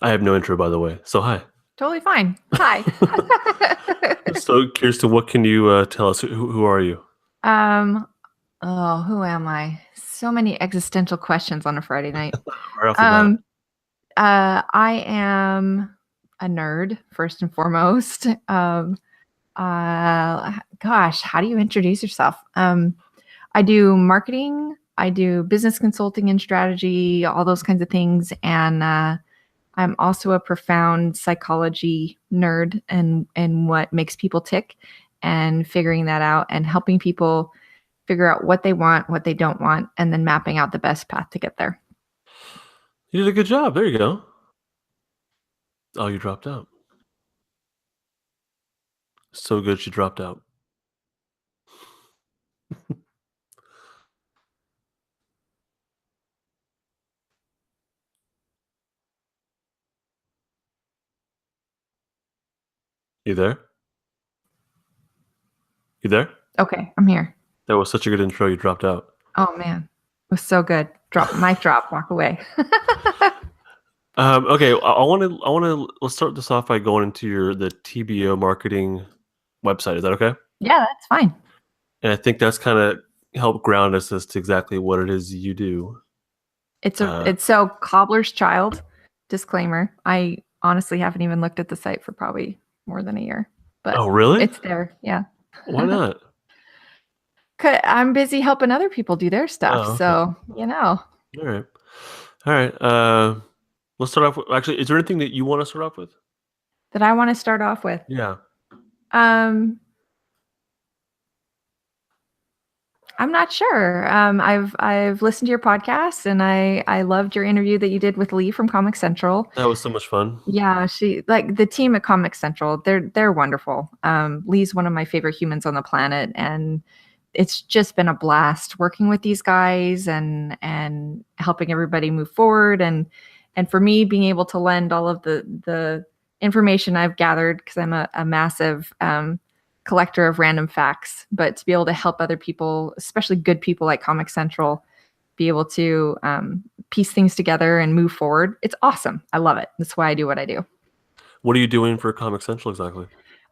I have no intro, by the way. So hi. Totally fine. Hi. So Kirsten, what can you tell us? Who are you? um, who am I? So many existential questions on a Friday night. Right off the bat. Um, I am a nerd first and foremost. Gosh, how do you introduce yourself? I do marketing, I do business consulting and strategy, all those kinds of things, and I'm also a profound psychology nerd and what makes people tick and figuring that out and helping people figure out what they want, what they don't want, and then mapping out the best path to get there. You did a good job. There you go. Oh, you dropped out. So good she dropped out. You there? You there? Okay, I'm here. That was such a good intro. You dropped out. Oh man, it was so good. Mic drop, walk away. Okay, let's start this off by going into the TBO Marketing website. Is that okay? Yeah, that's fine. And I think that's kind of helped ground us as to exactly what it is you do. It's so cobbler's child. Disclaimer: I honestly haven't even looked at the site for probably more than a year. But Oh, really? it's there. Yeah. Why not? I'm busy helping other people do their stuff. Oh, okay. So, All right. All right. Let's start off with, actually, is there anything that you want to start off with? that I want to start off with. Yeah. I'm not sure. I've listened to your podcast and I loved your interview that you did with Lee from Comixcentral. That was so much fun. Yeah, the team at Comixcentral, they're wonderful. Lee's one of my favorite humans on the planet, and it's just been a blast working with these guys and helping everybody move forward and for me being able to lend all of the information I've gathered, because I'm a massive collector of random facts, but to be able to help other people, especially good people like Comixcentral, be able to piece things together and move forward. It's awesome. I love it. That's why I do what I do. What are you doing for Comixcentral exactly?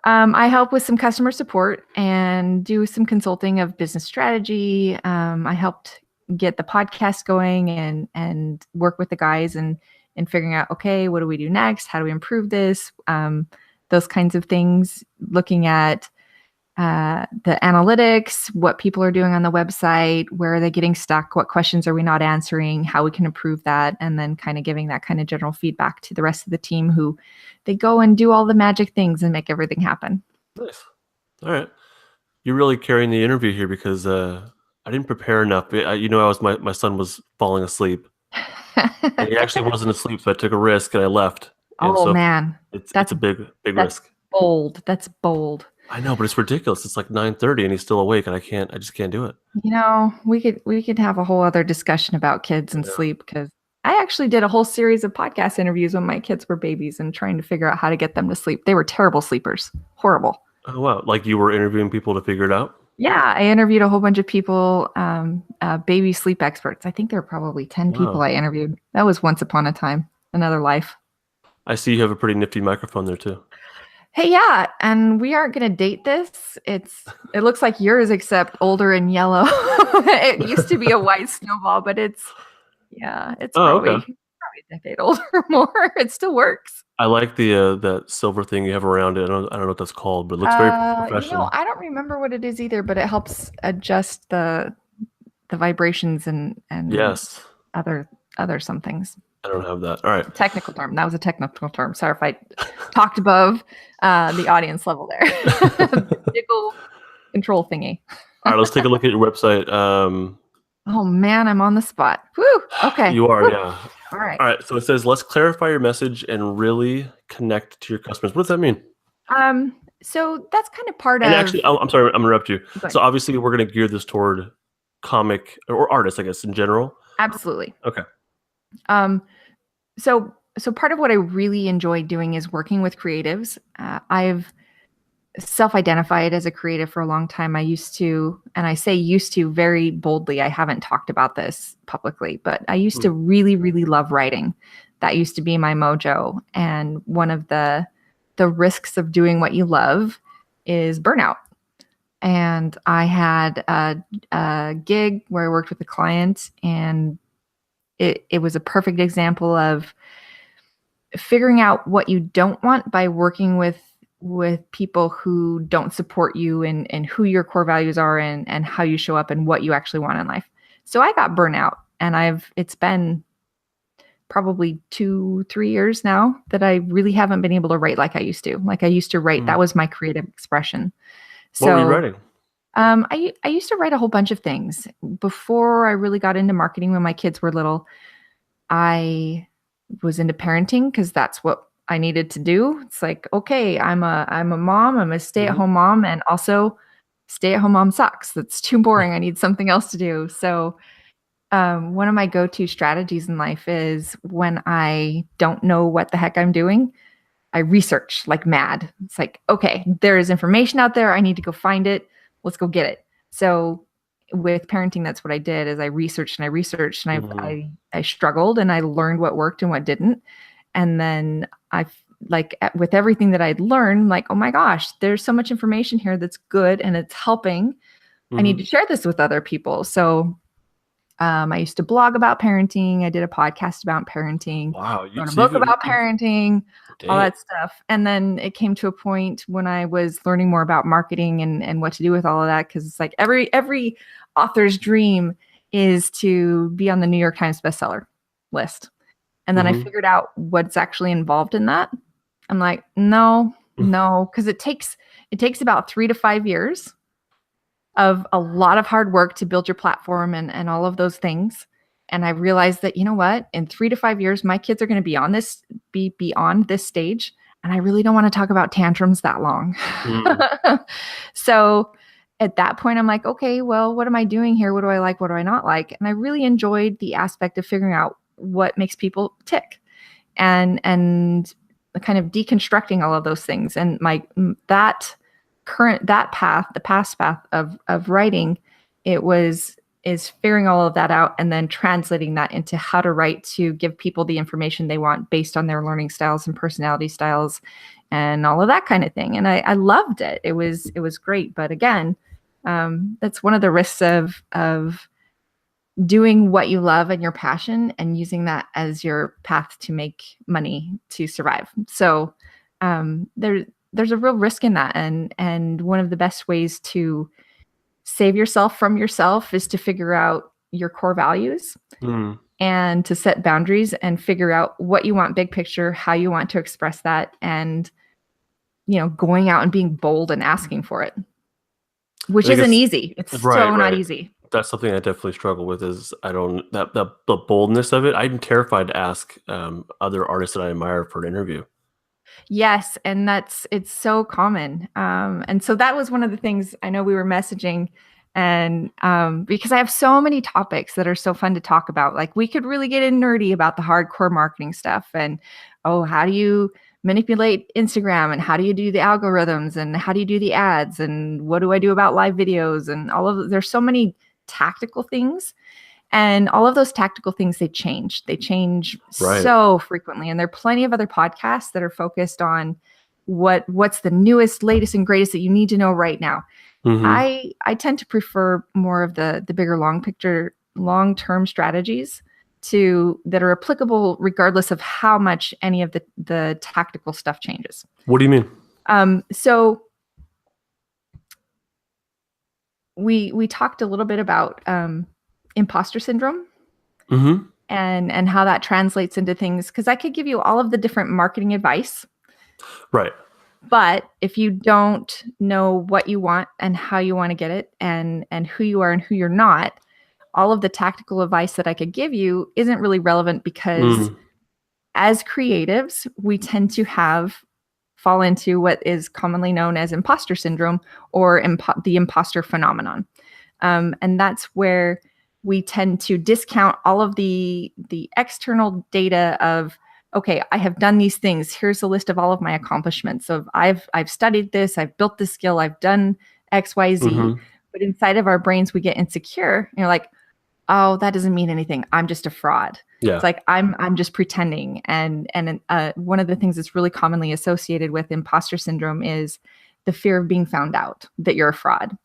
I help with some customer support and do some consulting of business strategy. I helped get the podcast going and work with the guys and figuring out, okay, what do we do next? How do we improve this? Those kinds of things, looking at the analytics, what people are doing on the website, where are they getting stuck, what questions are we not answering, how we can improve that, and then kind of giving that kind of general feedback to the rest of the team who they go and do all the magic things and make everything happen. Nice. All right. You're really carrying the interview here because I didn't prepare enough. My son was falling asleep. And he actually wasn't asleep, so I took a risk and I left. And Man, it's a big risk. Bold. That's bold. I know, but it's ridiculous. It's like 9:30 and he's still awake, and I just can't do it. We could have a whole other discussion about kids and sleep, because I actually did a whole series of podcast interviews when my kids were babies and trying to figure out how to get them to sleep. They were terrible sleepers. Horrible. Oh, wow. Like you were interviewing people to figure it out? Yeah, I interviewed a whole bunch of people, baby sleep experts. I think there were probably 10 people I interviewed. That was once upon a time, another life. I see you have a pretty nifty microphone there too. Hey, yeah, and we aren't going to date this. It looks like yours, except older and yellow. It used to be a white snowball, but it's probably a decade older or more. It still works. I like the that silver thing you have around it. I don't know what that's called, but it looks very professional. I don't remember what it is either, but it helps adjust the vibrations and yes, other somethings. I don't have that. All right. Technical term. That was a technical term. Sorry if I talked above the audience level there. Jiggle control thingy. All right, let's take a look at your website. Oh man, I'm on the spot. Woo. Okay. You are, yeah. All right. All right. So it says, let's clarify your message and really connect to your customers. What does that mean? So that's kind of part of. And actually, I'm sorry, I'm interrupt you. So obviously, we're going to gear this toward comic or artists, I guess, in general. Absolutely. Okay. So part of what I really enjoy doing is working with creatives. I've self-identified as a creative for a long time. I used to, and I say used to very boldly, I haven't talked about this publicly, but I used to really, really love writing. that used to be my mojo. And one of the risks of doing what you love is burnout. And I had a gig where I worked with a client, and it was a perfect example of figuring out what you don't want by working with people who don't support you and who your core values are and how you show up and what you actually want in life. So I got burnout, and it's been probably 2-3 years now that I really haven't been able to write like I used to. Like I used to write, that was my creative expression. What were you So writing? I used to write a whole bunch of things before I really got into marketing. When my kids were little, I was into parenting because that's what I needed to do. It's like, okay, I'm a mom, I'm a stay-at-home mom, and also stay-at-home mom sucks. That's too boring. I need something else to do. So one of my go-to strategies in life is when I don't know what the heck I'm doing, I research like mad. It's like, okay, there is information out there. I need to go find it. Let's go get it. So with parenting, that's what I did is I researched and I struggled, and I learned what worked and what didn't. And then with everything that I'd learned, like, oh my gosh, there's so much information here that's good and it's helping. I need to share this with other people. So I used to blog about parenting. I did a podcast about parenting. Wow. Wrote a book about parenting, all that stuff. And then it came to a point when I was learning more about marketing and what to do with all of that. Cause it's like every author's dream is to be on the New York Times bestseller list. And then I figured out what's actually involved in that. I'm like, no, cause it takes about 3 to 5 years of a lot of hard work to build your platform and all of those things. And I realized that, you know what, in 3 to 5 years, my kids are going to be beyond this stage. And I really don't want to talk about tantrums that long. So at that point, I'm like, okay, well, what am I doing here? What do I like? What do I not like? And I really enjoyed the aspect of figuring out what makes people tick and kind of deconstructing all of those things. And the past path of writing, is figuring all of that out and then translating that into how to write to give people the information they want based on their learning styles and personality styles and all of that kind of thing. And I loved it. It was great. But again, that's one of the risks of doing what you love and your passion and using that as your path to make money to survive. So there's a real risk in that. And one of the best ways to save yourself from yourself is to figure out your core values and to set boundaries and figure out what you want big picture, how you want to express that, and, going out and being bold and asking for it, which isn't easy. It's not easy. That's something I definitely struggle with is the boldness of it. I'm terrified to ask other artists that I admire for an interview. Yes. And it's so common. And so that was one of the things I know we were messaging, and because I have so many topics that are so fun to talk about. Like we could really get in nerdy about the hardcore marketing stuff and, how do you manipulate Instagram and how do you do the algorithms and how do you do the ads and what do I do about live videos and there's so many tactical things. And all of those tactical things, they change so frequently. And there are plenty of other podcasts that are focused on what's the newest, latest, and greatest that you need to know right now. I tend to prefer more of the bigger, long-term strategies that are applicable regardless of how much any of the tactical stuff changes. What do you mean? So we talked a little bit about Imposter Syndrome and how that translates into things, because I could give you all of the different marketing advice. Right. But if you don't know what you want and how you want to get it and who you are and who you're not, all of the tactical advice that I could give you isn't really relevant, because as creatives, we tend to fall into what is commonly known as imposter syndrome or the imposter phenomenon. And that's where we tend to discount all of the external data of, okay, I have done these things. Here's a list of all of my accomplishments. So I've studied this, I've built this skill, I've done X, Y, Z. But inside of our brains, we get insecure. And you're like, oh, that doesn't mean anything. I'm just a fraud. It's Yeah. like I'm just pretending. And one of the things that's really commonly associated with imposter syndrome is the fear of being found out that you're a fraud.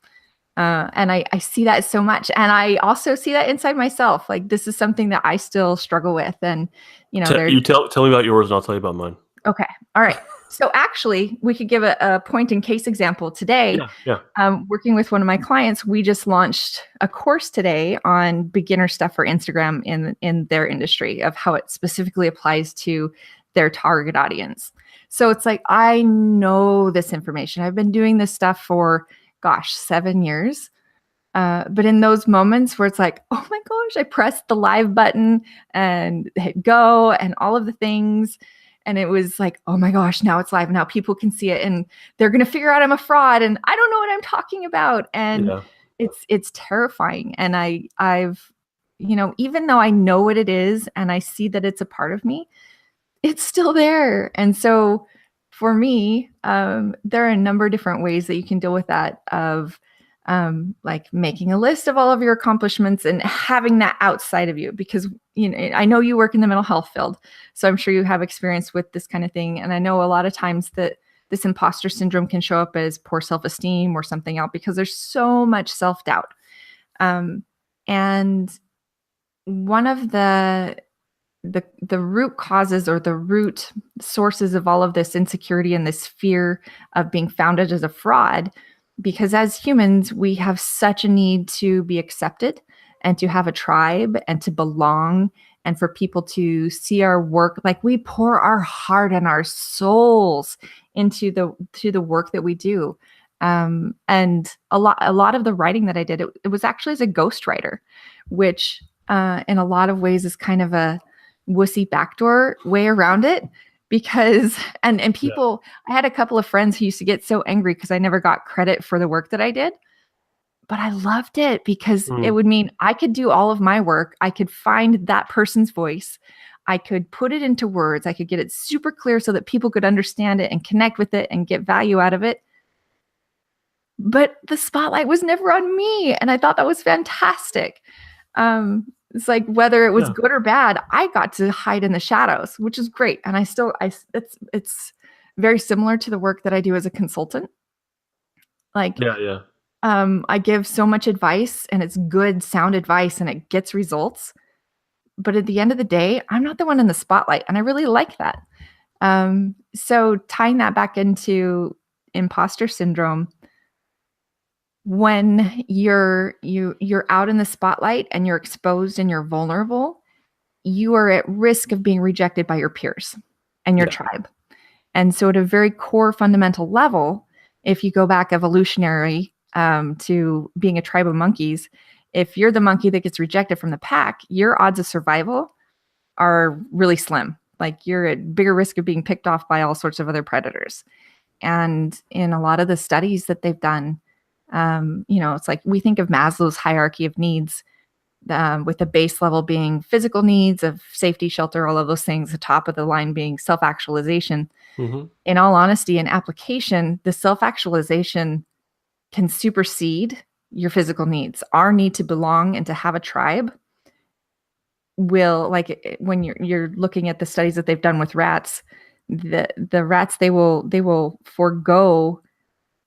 And I see that so much. And I also see that inside myself. Like this is something that I still struggle with. And, there. You tell me about yours, and I'll tell you about mine. Okay. All right. So actually, we could give a point and case example today. Yeah. Yeah. Working with one of my clients, we just launched a course today on beginner stuff for Instagram in their industry of how it specifically applies to their target audience. So it's like, I know this information. I've been doing this stuff for, 7 years. But in those moments where it's like, oh my gosh, I pressed the live button and hit go and all of the things. And it was like, oh my gosh, now it's live. Now people can see it and they're going to figure out I'm a fraud and I don't know what I'm talking about. And Yeah. it's terrifying. And I've, even though I know what it is and I see that it's a part of me, it's still there. And so for me, there are a number of different ways that you can deal with that of like making a list of all of your accomplishments and having that outside of you, because I know you work in the mental health field, so I'm sure you have experience with this kind of thing. And I know a lot of times that this imposter syndrome can show up as poor self-esteem or something else because there's so much self-doubt. And one of the root causes or the root sources of all of this insecurity and this fear of being founded as a fraud, because as humans, we have such a need to be accepted and to have a tribe and to belong and for people to see our work. Like we pour our heart and our souls into the work that we do. And a lot of the writing that I did, it was actually as a ghostwriter, which in a lot of ways is kind of a wussy backdoor way around it, because and people, I had a couple of friends who used to get so angry because I never got credit for the work that I did, but I loved it because it would mean I could do all of my work. I could find that person's voice. I could put it into words. I could get it super clear so that people could understand it and connect with it and get value out of it. But the spotlight was never on me. And I thought that was fantastic. It's like whether it was good or bad, I got to hide in the shadows, which is great. And it's very similar to the work that I do as a consultant. Like, I give so much advice and it's good sound advice and it gets results. But at the end of the day, I'm not the one in the spotlight. And I really like that. So tying that back into imposter syndrome, when you're out in the spotlight and you're exposed and you're vulnerable, you are at risk of being rejected by your peers and your tribe. And so at a very core fundamental level, if you go back evolutionary to being a tribe of monkeys, if you're the monkey that gets rejected from the pack, your odds of survival are really slim. Like you're at bigger risk of being picked off by all sorts of other predators. And in a lot of the studies that they've done, it's like we think of Maslow's hierarchy of needs, with the base level being physical needs of safety, shelter, all of those things, the top of the line being self-actualization. In all honesty and application, the self-actualization can supersede your physical needs. Our need to belong and to have a tribe will, like when you're looking at the studies that they've done with rats, the rats, they will forego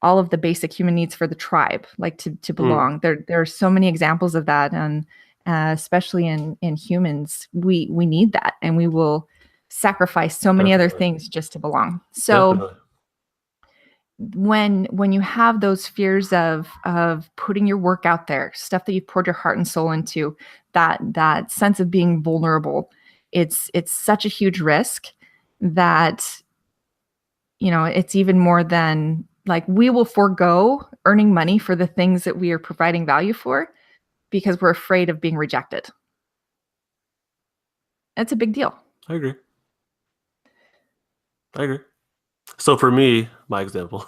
all of the basic human needs for the tribe, like to belong. There are so many examples of that, and especially in humans, we need that, and we will sacrifice so many other things just to belong. So when you have those fears of putting your work out there, stuff that you've poured your heart and soul into, that sense of being vulnerable, it's such a huge risk that it's even more than, like, we will forego earning money for the things that we are providing value for because we're afraid of being rejected. It's a big deal. I agree. So for me, my example,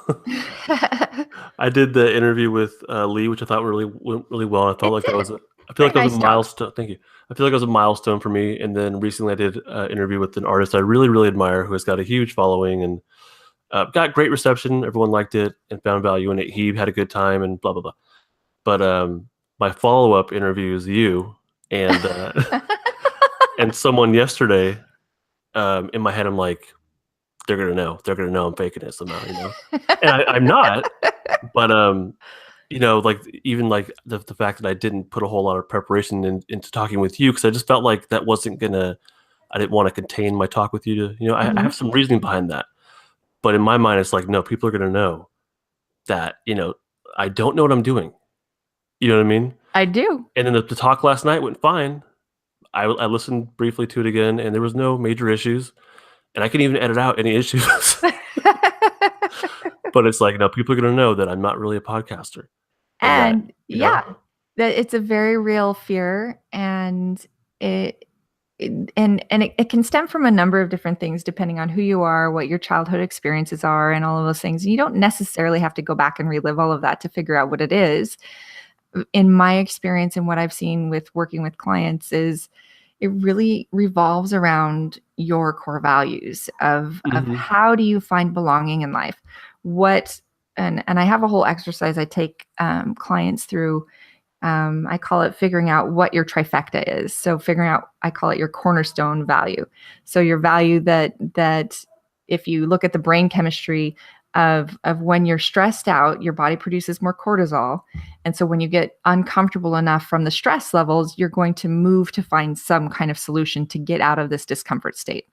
I did the interview with Lee, which I thought went really well. I felt like that was I feel like that was a milestone. Thank you. I feel like it was a milestone for me. And then recently I did an interview with an artist I really, really admire, who has got a huge following and got great reception. Everyone liked it and found value in it. He had a good time and blah, blah, blah. But my follow-up interview is you. And and someone yesterday, in my head, I'm like, they're gonna know. They're gonna know I'm faking it somehow, And I'm not, but like even like the fact that I didn't put a whole lot of preparation into talking with you, because I just felt like that wasn't gonna. I didn't want to contain my talk with you to, I have some reasoning behind that. But in my mind, it's like, no, people are gonna know that, I don't know what I'm doing. You know what I mean? I do. And then the talk last night went fine. I listened briefly to it again, and there was no major issues. And I can even edit out any issues. But it's like, no, people are going to know that I'm not really a podcaster. And that, And that it's a very real fear, and it can stem from a number of different things depending on who you are, what your childhood experiences are, and all of those things. You don't necessarily have to go back and relive all of that to figure out what it is. In my experience and what I've seen with working with clients is it really revolves around your core values of how do you find belonging in life? And I have a whole exercise I take clients through. I call it figuring out what your trifecta is. So figuring out, I call it your cornerstone value. So your value that if you look at the brain chemistry of when you're stressed out, your body produces more cortisol. And so when you get uncomfortable enough from the stress levels, you're going to move to find some kind of solution to get out of this discomfort state.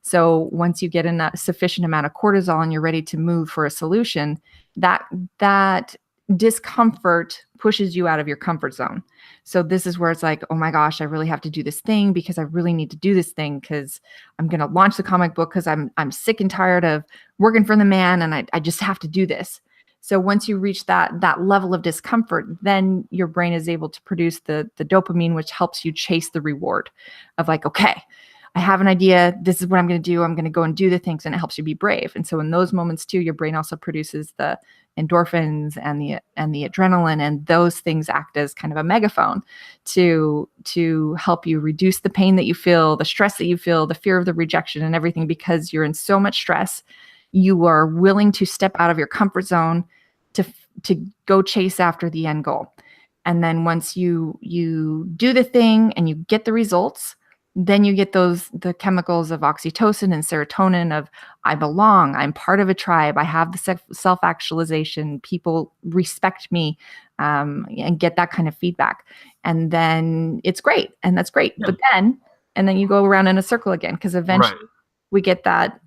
So once you get a sufficient amount of cortisol and you're ready to move for a solution, that discomfort pushes you out of your comfort zone. So this is where it's like, oh my gosh, I really have to do this thing because I really need to do this thing because I'm going to launch the comic book because I'm sick and tired of working for the man and I just have to do this. So once you reach that level of discomfort, then your brain is able to produce the dopamine, which helps you chase the reward of like, okay, I have an idea. This is what I'm going to do. I'm going to go and do the things, and it helps you be brave. And so in those moments too, your brain also produces the endorphins and the adrenaline, and those things act as kind of a megaphone to help you reduce the pain that you feel, the stress that you feel, the fear of the rejection and everything, because you're in so much stress. You are willing to step out of your comfort zone to go chase after the end goal. And then once you do the thing and you get the results, then you get the chemicals of oxytocin and serotonin of I belong, I'm part of a tribe, I have the self-actualization, people respect me, and get that kind of feedback. And then it's great. And that's great. Yeah. But then you go around in a circle again, because eventually we get that.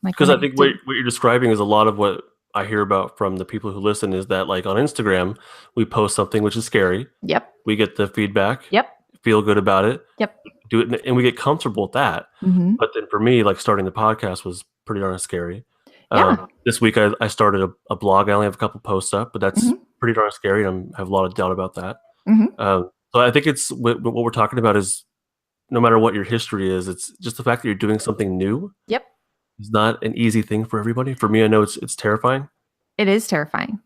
Because I think what you're describing is a lot of what I hear about from the people who listen is that, like, on Instagram, we post something which is scary. Yep. We get the feedback. Yep. Feel good about it. Yep. Do it, and we get comfortable with that. Mm-hmm. But then for me, like, starting the podcast was pretty darn scary. Yeah. This week I started a blog. I only have a couple posts up, but that's pretty darn scary. And I have a lot of doubt about that. Mm-hmm. So I think it's what we're talking about is, no matter what your history is, it's just the fact that you're doing something new. Yep. It's not an easy thing for everybody. For me, I know it's terrifying. It is terrifying,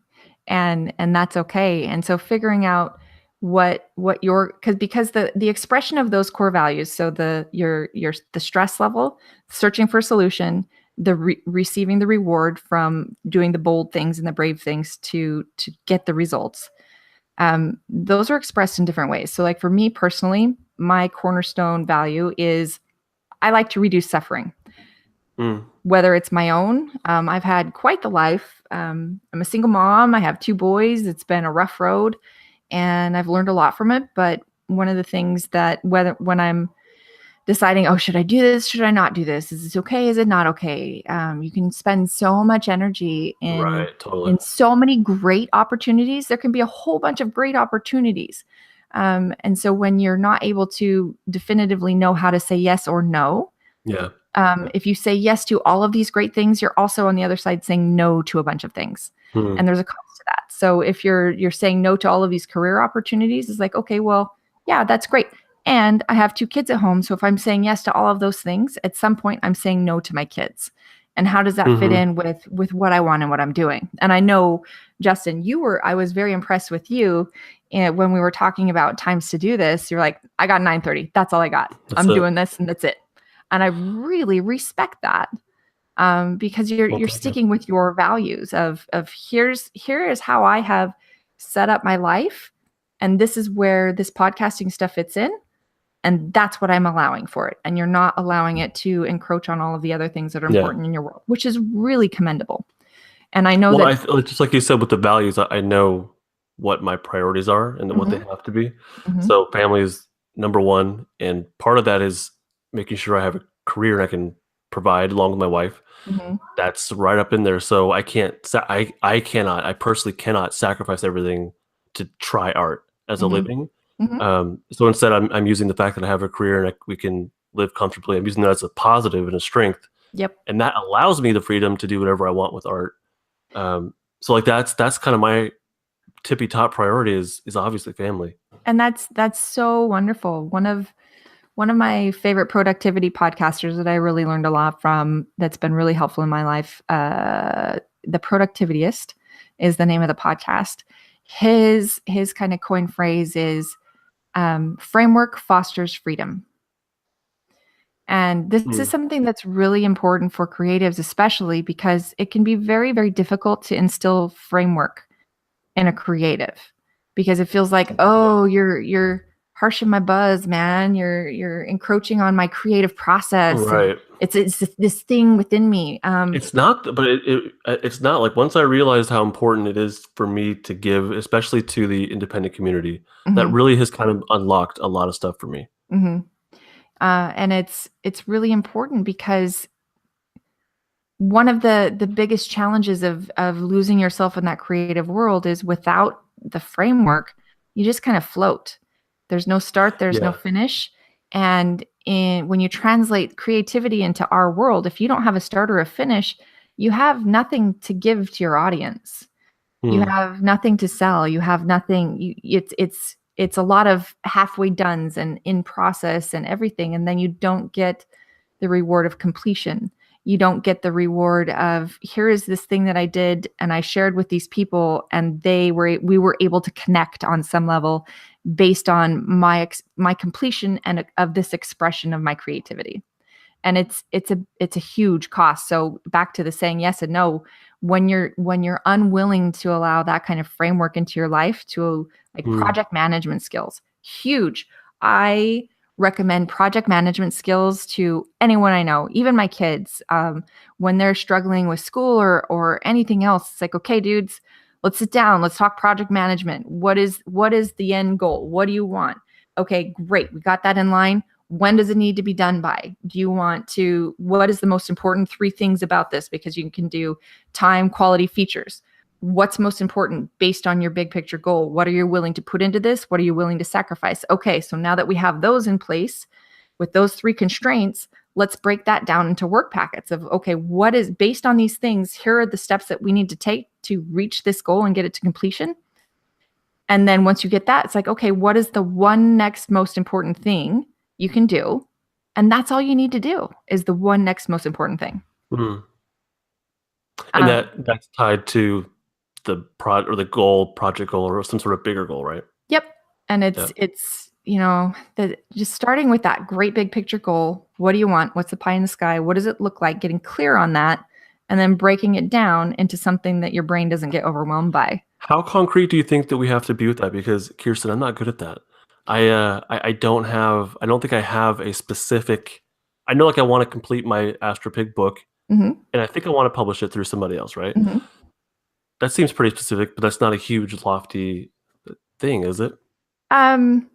and that's okay. And so figuring out what your, because the expression of those core values, so the stress level, searching for a solution, the receiving the reward from doing the bold things and the brave things to get the results, those are expressed in different ways. So like for me personally, my cornerstone value is I like to reduce suffering. Whether it's my own, I've had quite the life. I'm a single mom. I have 2 boys. It's been a rough road, and I've learned a lot from it. But one of the things that when I'm deciding, oh, should I do this? Should I not do this? Is this okay? Is it not okay? You can spend so much energy in so many great opportunities. There can be a whole bunch of great opportunities. And so when you're not able to definitively know how to say yes or no, if you say yes to all of these great things, you're also on the other side saying no to a bunch of things. And there's a cost to that. So if you're saying no to all of these career opportunities, it's like, okay, well, yeah, that's great. And I have 2 kids at home. So if I'm saying yes to all of those things, at some point I'm saying no to my kids. And how does that fit in with what I want and what I'm doing? And I know, Justin, I was very impressed with you when we were talking about times to do this. You're like, I got 9:30. That's all I got. I'm doing this and that's it. And I really respect that, because you're sticking with your values of here is how I have set up my life, and this is where this podcasting stuff fits in. And that's what I'm allowing for it. And you're not allowing it to encroach on all of the other things that are Yeah. important in your world, which is really commendable. And I know Well, that. just like you said with the values, I know what my priorities are and what they Mhm, have to be. mhm, So family is number one, and part of that is making sure I have a career and I can provide along with my wife. mhm, That's right up in there. So I can't, I cannot, I personally cannot sacrifice everything to try art as a mhm, living. mhm. So instead, I'm using the fact that I have a career and we can live comfortably. I'm using that as a positive and a strength, Yep. and that allows me the freedom to do whatever I want with art. Um, so like that's kind of my tippy top priority is obviously family. And that's so wonderful. One of my favorite productivity podcasters that I really learned a lot from, that's been really helpful in my life, the Productivityist is the name of the podcast. His kind of coin phrase is, framework fosters freedom. And this is Hmm. something that's really important for creatives, especially because it can be very, very difficult to instill framework in a creative, because it feels like, Yeah. oh, you're harshing my buzz, man. You're encroaching on my creative process, and Right. it's this thing within me. It's not, but it's not like once I realized how important it is for me to give, especially to the independent community, that Mhm, really has kind of unlocked a lot of stuff for me. mhm. And it's really important because one of the biggest challenges of losing yourself in that creative world is, without the framework, you just kind of float. There's no start, there's no Yeah. finish. And when you translate creativity into our world, if you don't have a start or a finish, you have nothing to give to your audience. You Hmm. have nothing to sell. You have nothing. It's a lot of halfway dones and in process and everything, and then you don't get the reward of completion. You don't get the reward of, here is this thing that I did and I shared with these people, and we were able to connect on some level based on my completion and of this expression of my creativity. And it's a huge cost. So back to the saying yes and no, when you're unwilling to allow that kind of framework into your life, to like Hmm. project management skills, huge. I recommend project management skills to anyone I know, even my kids. When they're struggling with school or anything else, it's like, okay, dudes, let's sit down, let's talk project management. What is the end goal? What do you want? Okay, great, we got that in line. When does it need to be done by? Do you want to, what is the most important three things about this? Because you can do time, quality, features. What's most important based on your big picture goal? What are you willing to put into this? What are you willing to sacrifice? Okay, so now that we have those in place with those three constraints, let's break that down into work packets of, okay, what is based on these things? Here are the steps that we need to take to reach this goal and get it to completion. And then once you get that, it's like, okay, what is the one next most important thing you can do? And that's all you need to do, is the one next most important thing. Hmm. And Um, that's tied to the or the goal, project goal, or some sort of bigger goal, right? yep. And Yeah. it's just starting with that great big picture goal. What do you want? What's the pie in the sky? What does it look like? Getting clear on that, and then breaking it down into something that your brain doesn't get overwhelmed by. How concrete do you think that we have to be with that? Because Kirsten, I'm not good at that. I don't have. I don't think I have a specific. I know, like, I want to complete my Astro Pig book, Hmm. and I think I want to publish it through somebody else, right? Hmm. That seems pretty specific, but that's not a huge, lofty thing, is it? Um,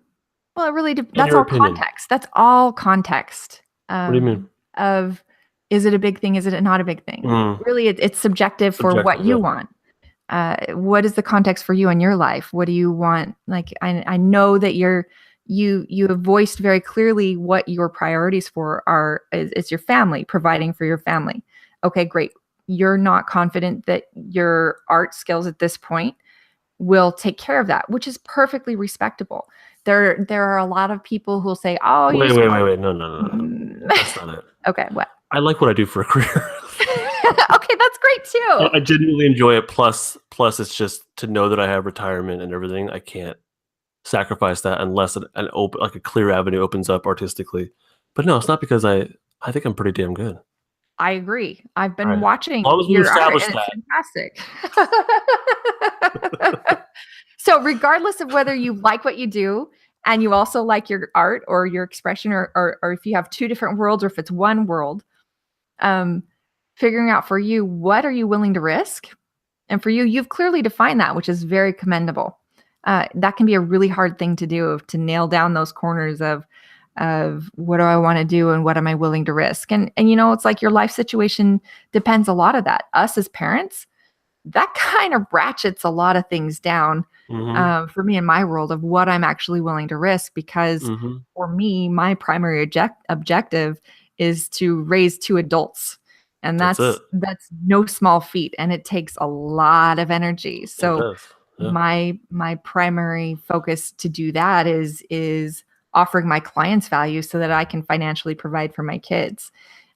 well, In that's your all opinion, context. That's all context. what do you mean? Of, is it a big thing? Is it not a big thing? Mm, Really, it's subjective for what subjective, you yeah. want. What is the context for you in your life? What do you want? Like, I know that you have voiced very clearly what your priorities for are. Is your family, providing for your family. Okay, great. You're not confident that your art skills at this point will take care of that, which is perfectly respectable. There are a lot of people who'll say, "Oh, you Wait, just wait, want." wait, wait. No, no, no, no. Mm. That's not it. Okay, what? I like what I do for a career. Okay, that's great too. I genuinely enjoy it. Plus, it's just to know that I have retirement and everything. I can't sacrifice that unless an open, like a clear avenue opens up artistically. But no, it's not because I think I'm pretty damn good. I agree. I've All been right. As watching long as we your art establish and it's that. fantastic. So regardless of whether you like what you do and you also like your art or your expression, or if you have two different worlds, or if it's one world, um, figuring out for you, what are you willing to risk? And for you, you've clearly defined that, which is very commendable. That can be a really hard thing to do, to nail down those corners of what do I want to do and what am I willing to risk. And it's like your life situation depends a lot of that. Us as parents, that kind of ratchets a lot of things down, Mm-hmm. for me in my world of what I'm actually willing to risk. Because Mm-hmm. for me, my primary objective is to raise two adults. And That's it. that's no small feat, and it takes a lot of energy. It So does. Yeah. my primary focus to do that is offering my clients value so that I can financially provide for my kids.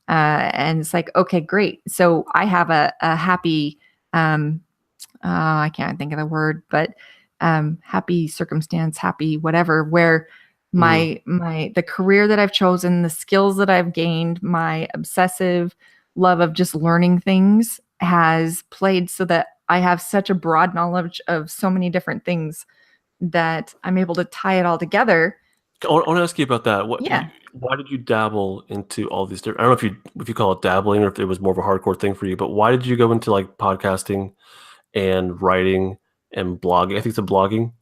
And it's like, okay, great. So I have a happy, I can't think of the word, but happy circumstance, happy whatever, where Mm. the career that I've chosen, the skills that I've gained, my obsessive love of just learning things has played so that I have such a broad knowledge of so many different things that I'm able to tie it all together. I want to ask you about that. Yeah. Why did you dabble into all these different? I don't know if you call it dabbling or if it was more of a hardcore thing for you. But why did you go into like podcasting and writing and blogging? I think it's a blogging.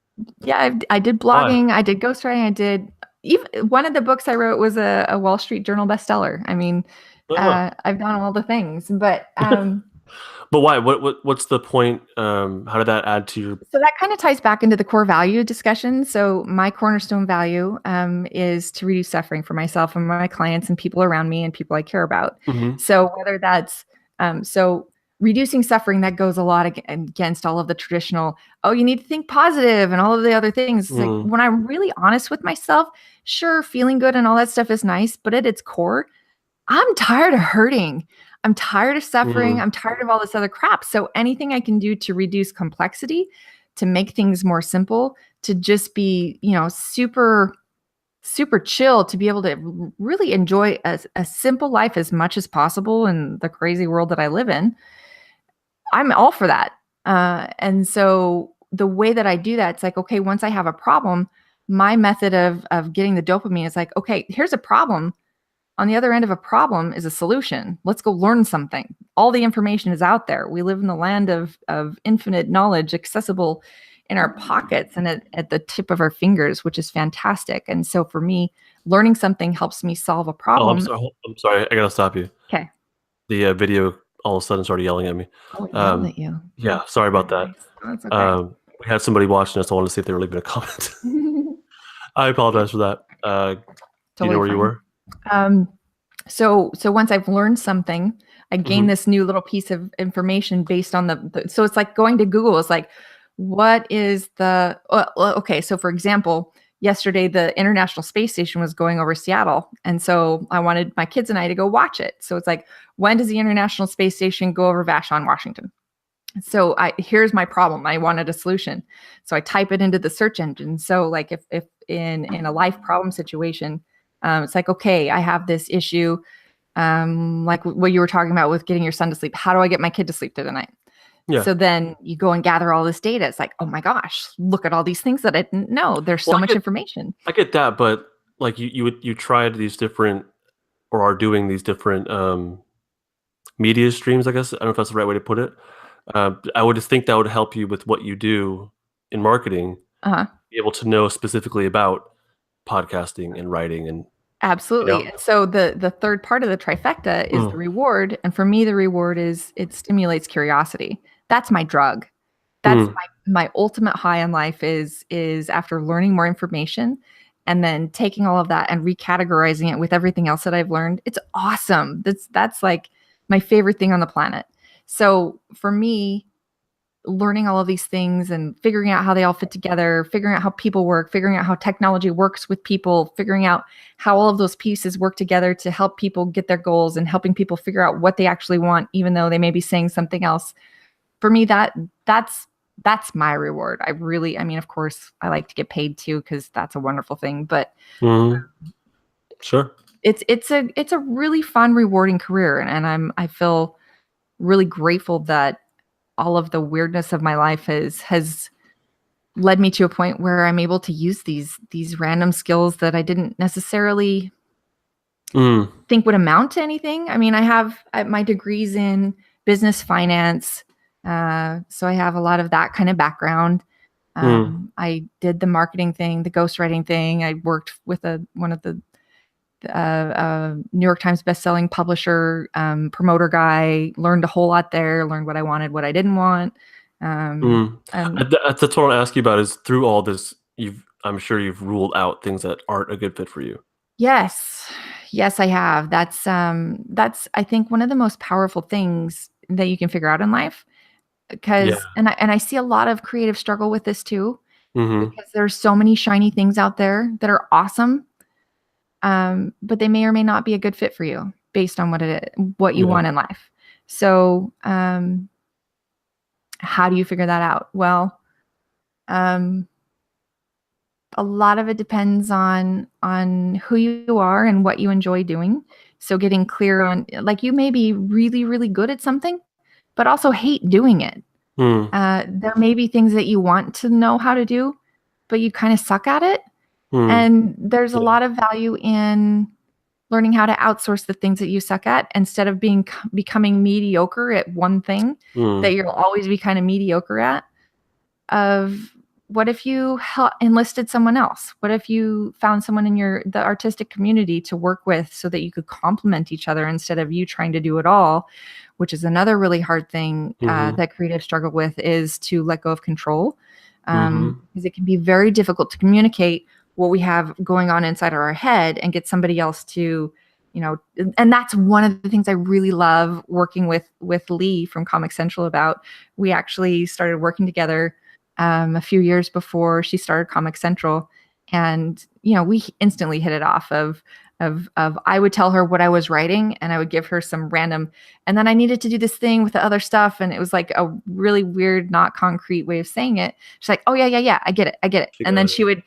Yeah, I did Why? blogging, I did ghostwriting, I did even one of the books I wrote was a Wall Street Journal bestseller. I mean, Oh, wow. I've done all the things, but But why? What's the point? How did that add to your? so that kind of ties back into the core value discussion. So my cornerstone value is to reduce suffering for myself and my clients and people around me and people I care about. Mm-hmm. So whether that's so reducing suffering, that goes a lot against all of the traditional, oh, you need to think positive and all of the other things. It's like, Mm. when I'm really honest with myself, sure, feeling good and all that stuff is nice, but at its core, I'm tired of hurting. I'm tired of suffering. Mm. I'm tired of all this other crap. So anything I can do to reduce complexity, to make things more simple, to just be, super, super chill, to be able to really enjoy a simple life as much as possible in the crazy world that I live in, I'm all for that. And so the way that I do that, it's like, okay, once I have a problem, my method of getting the dopamine is like, okay, here's a problem. On the other end of a problem is a solution. Let's go learn something. All the information is out there. We live in the land of infinite knowledge accessible in our pockets and at the tip of our fingers, which is fantastic. And so for me, learning something helps me solve a Oh, I'm problem. sorry. I'm sorry. I gotta stop you. Okay. The video all of a sudden started yelling at me. Oh, it yelled Um, at you. yeah, That's sorry about not that. nice. That's okay. We had somebody watching us. I wanted to see if they were leaving a comment. I apologize for that. Do you know Totally where you fine. were? Um, so once I've learned something, I gain Mm-hmm. this new little piece of information based on so it's like going to Google. It's like, what is the okay, so for example, yesterday the International Space Station was going over Seattle, and so I wanted my kids and I to go watch it. So it's like, when does the International Space Station go over Vashon, Washington? So here's my problem. I wanted a solution. So I type it into the search engine. So like if in a life problem situation, it's like, okay, I have this issue, like what you were talking about with getting your son to sleep. How do I get my kid to sleep through the night? Yeah. So then you go and gather all this data. It's like, oh my gosh, look at all these things that I didn't know. There's Well, so much information. I get that, but like you tried these different or are doing these different media streams. I guess I don't know if that's the right way to put it. I would think that would help you with what you do in marketing, Uh-huh. be able to know specifically about podcasting and writing, and you Absolutely. know. And so the third part of the trifecta is the Mm. reward. And for me, the reward is it stimulates curiosity. That's my drug. That's Mm. my ultimate high in life is after learning more information and then taking all of that and recategorizing it with everything else that I've learned. It's awesome. That's like my favorite thing on the planet. So for me, learning all of these things and figuring out how they all fit together, figuring out how people work, figuring out how technology works with people, figuring out how all of those pieces work together to help people get their goals and helping people figure out what they actually want, even though they may be saying something else. For me, that's my reward. I mean, of course, I like to get paid too, because that's a wonderful thing, but Mm. Sure. it's a really fun, rewarding career. And I feel really grateful that all of the weirdness of my life has led me to a point where I'm able to use these random skills that I didn't necessarily think would amount to anything. I mean, I have my degrees in business finance, so I have a lot of that kind of background. I did the marketing thing, the ghostwriting thing. I worked with one of the New York Times bestselling publisher, promoter guy. Learned a whole lot there. Learned what I wanted, what I didn't want. And That's what I want to ask you about. Is through all this, I'm sure you've ruled out things that aren't a good fit for you. yes, I have. That's I think one of the most powerful things that you can figure out in life. Because Yeah. I see a lot of creative struggle with this too, Mm-hmm. because there's so many shiny things out there that are awesome, but they may or may not be a good fit for you based on what you Yeah. want in life. So, how do you figure that out? Well, a lot of it depends on who you are and what you enjoy doing. So getting clear on, like, you may be really, really good at something, but also hate doing it. There may be things that you want to know how to do, but you kind of suck at it. And there's a lot of value in learning how to outsource the things that you suck at instead of becoming mediocre at one thing that you'll always be kind of mediocre at. Of what if you enlisted someone else? What if you found someone in the artistic community to work with so that you could complement each other instead of you trying to do it all, which is another really hard thing that creatives struggle with, is to let go of control. Because it can be very difficult to communicate what we have going on inside of our head and get somebody else to, and that's one of the things I really love working with Lee from Comixcentral about. We actually started working together a few years before she started Comixcentral, and we instantly hit it off. Of I would tell her what I was writing, and I would give her some random, and then I needed to do this thing with the other stuff, and it was like a really weird, not concrete way of saying it. She's like, "Oh yeah, I get it." And then she would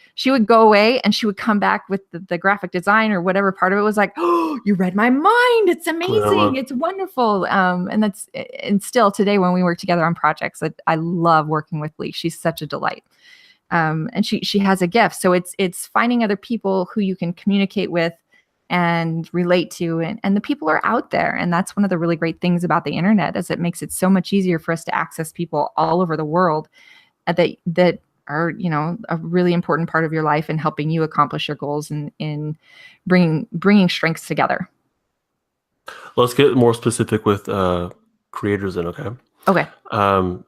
go away, and she would come back with the graphic design or whatever part of it was like, "Oh, you read my mind! It's amazing! It's wonderful!" And still today, when we work together on projects, I love working with Lee. She's such a delight. And she has a gift. So it's finding other people who you can communicate with and relate to, and the people are out there. And that's one of the really great things about the internet, is it makes it so much easier for us to access people all over the world that are a really important part of your life and helping you accomplish your goals and in bringing strengths together. Let's get more specific with creators then, okay?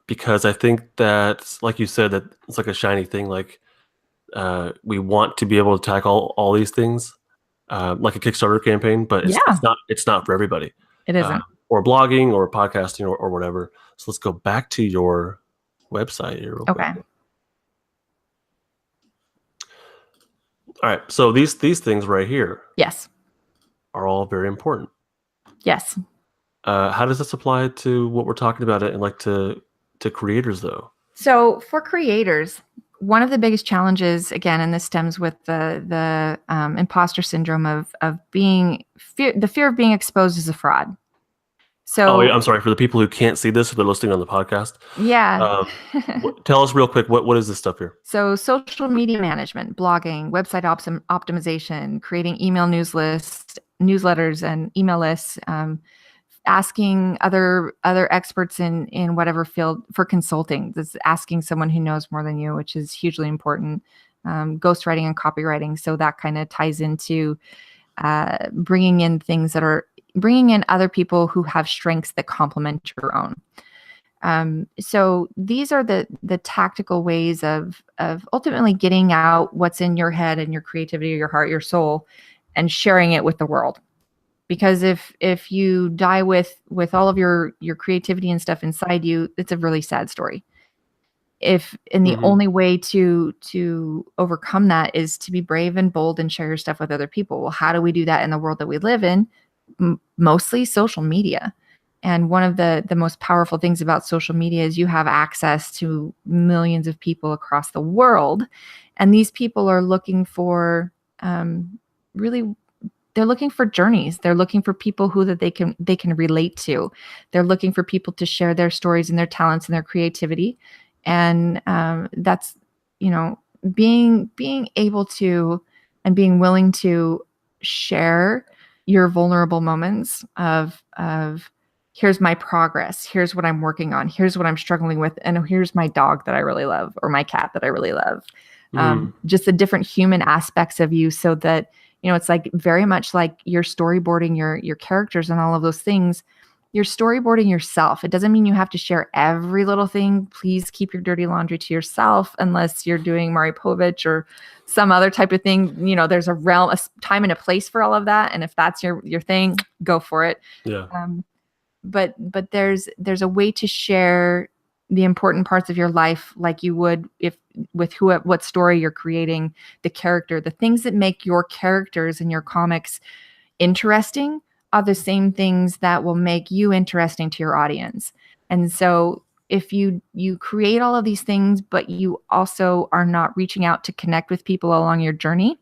Because I think that, like you said, that it's like a shiny thing. Like we want to be able to tackle all these things, like a Kickstarter campaign, but it's not for everybody. It isn't. Or blogging or podcasting or whatever. So let's go back to your website here real quick. All right. So these things right here, yes, are all very important. Yes. How does this apply to what we're talking about and like to creators though? So for creators, one of the biggest challenges, again, and this stems with the imposter syndrome of being the fear of being exposed as a fraud. So, I'm sorry for the people who can't see this, or they're listening on the podcast. Yeah. Tell us real quick, what is this stuff here? So social media management, blogging, website optimization, creating email newsletters and email lists, asking other experts in whatever field for consulting. This is asking someone who knows more than you, which is hugely important. Ghostwriting and copywriting. So that kind of ties into bringing in other people who have strengths that complement your own. So these are the tactical ways of ultimately getting out what's in your head and your creativity, your heart, your soul, and sharing it with the world. Because if you die with all of your creativity and stuff inside you, it's a really sad story. The only way to overcome that is to be brave and bold and share your stuff with other people. Well, how do we do that in the world that we live in? Mostly social media. And one of the most powerful things about social media is you have access to millions of people across the world. And these people are looking for they're looking for journeys. They're looking for people that they can relate to. They're looking for people to share their stories and their talents and their creativity. And that's being able to and being willing to share your vulnerable moments of here's my progress, here's what I'm working on, here's what I'm struggling with, and here's my dog that I really love or my cat that I really love. Just the different human aspects of you, so that it's like very much like you're storyboarding your characters and all of those things. You're storyboarding yourself. It doesn't mean you have to share every little thing. Please keep your dirty laundry to yourself unless you're doing Maury Povich or some other type of thing. There's a realm, a time and a place for all of that. And if that's your thing, go for it. Yeah. But there's a way to share the important parts of your life like you would what story you're creating, the character, the things that make your characters in your comics interesting are the same things that will make you interesting to your audience. And so if you create all of these things, but you also are not reaching out to connect with people along your journey,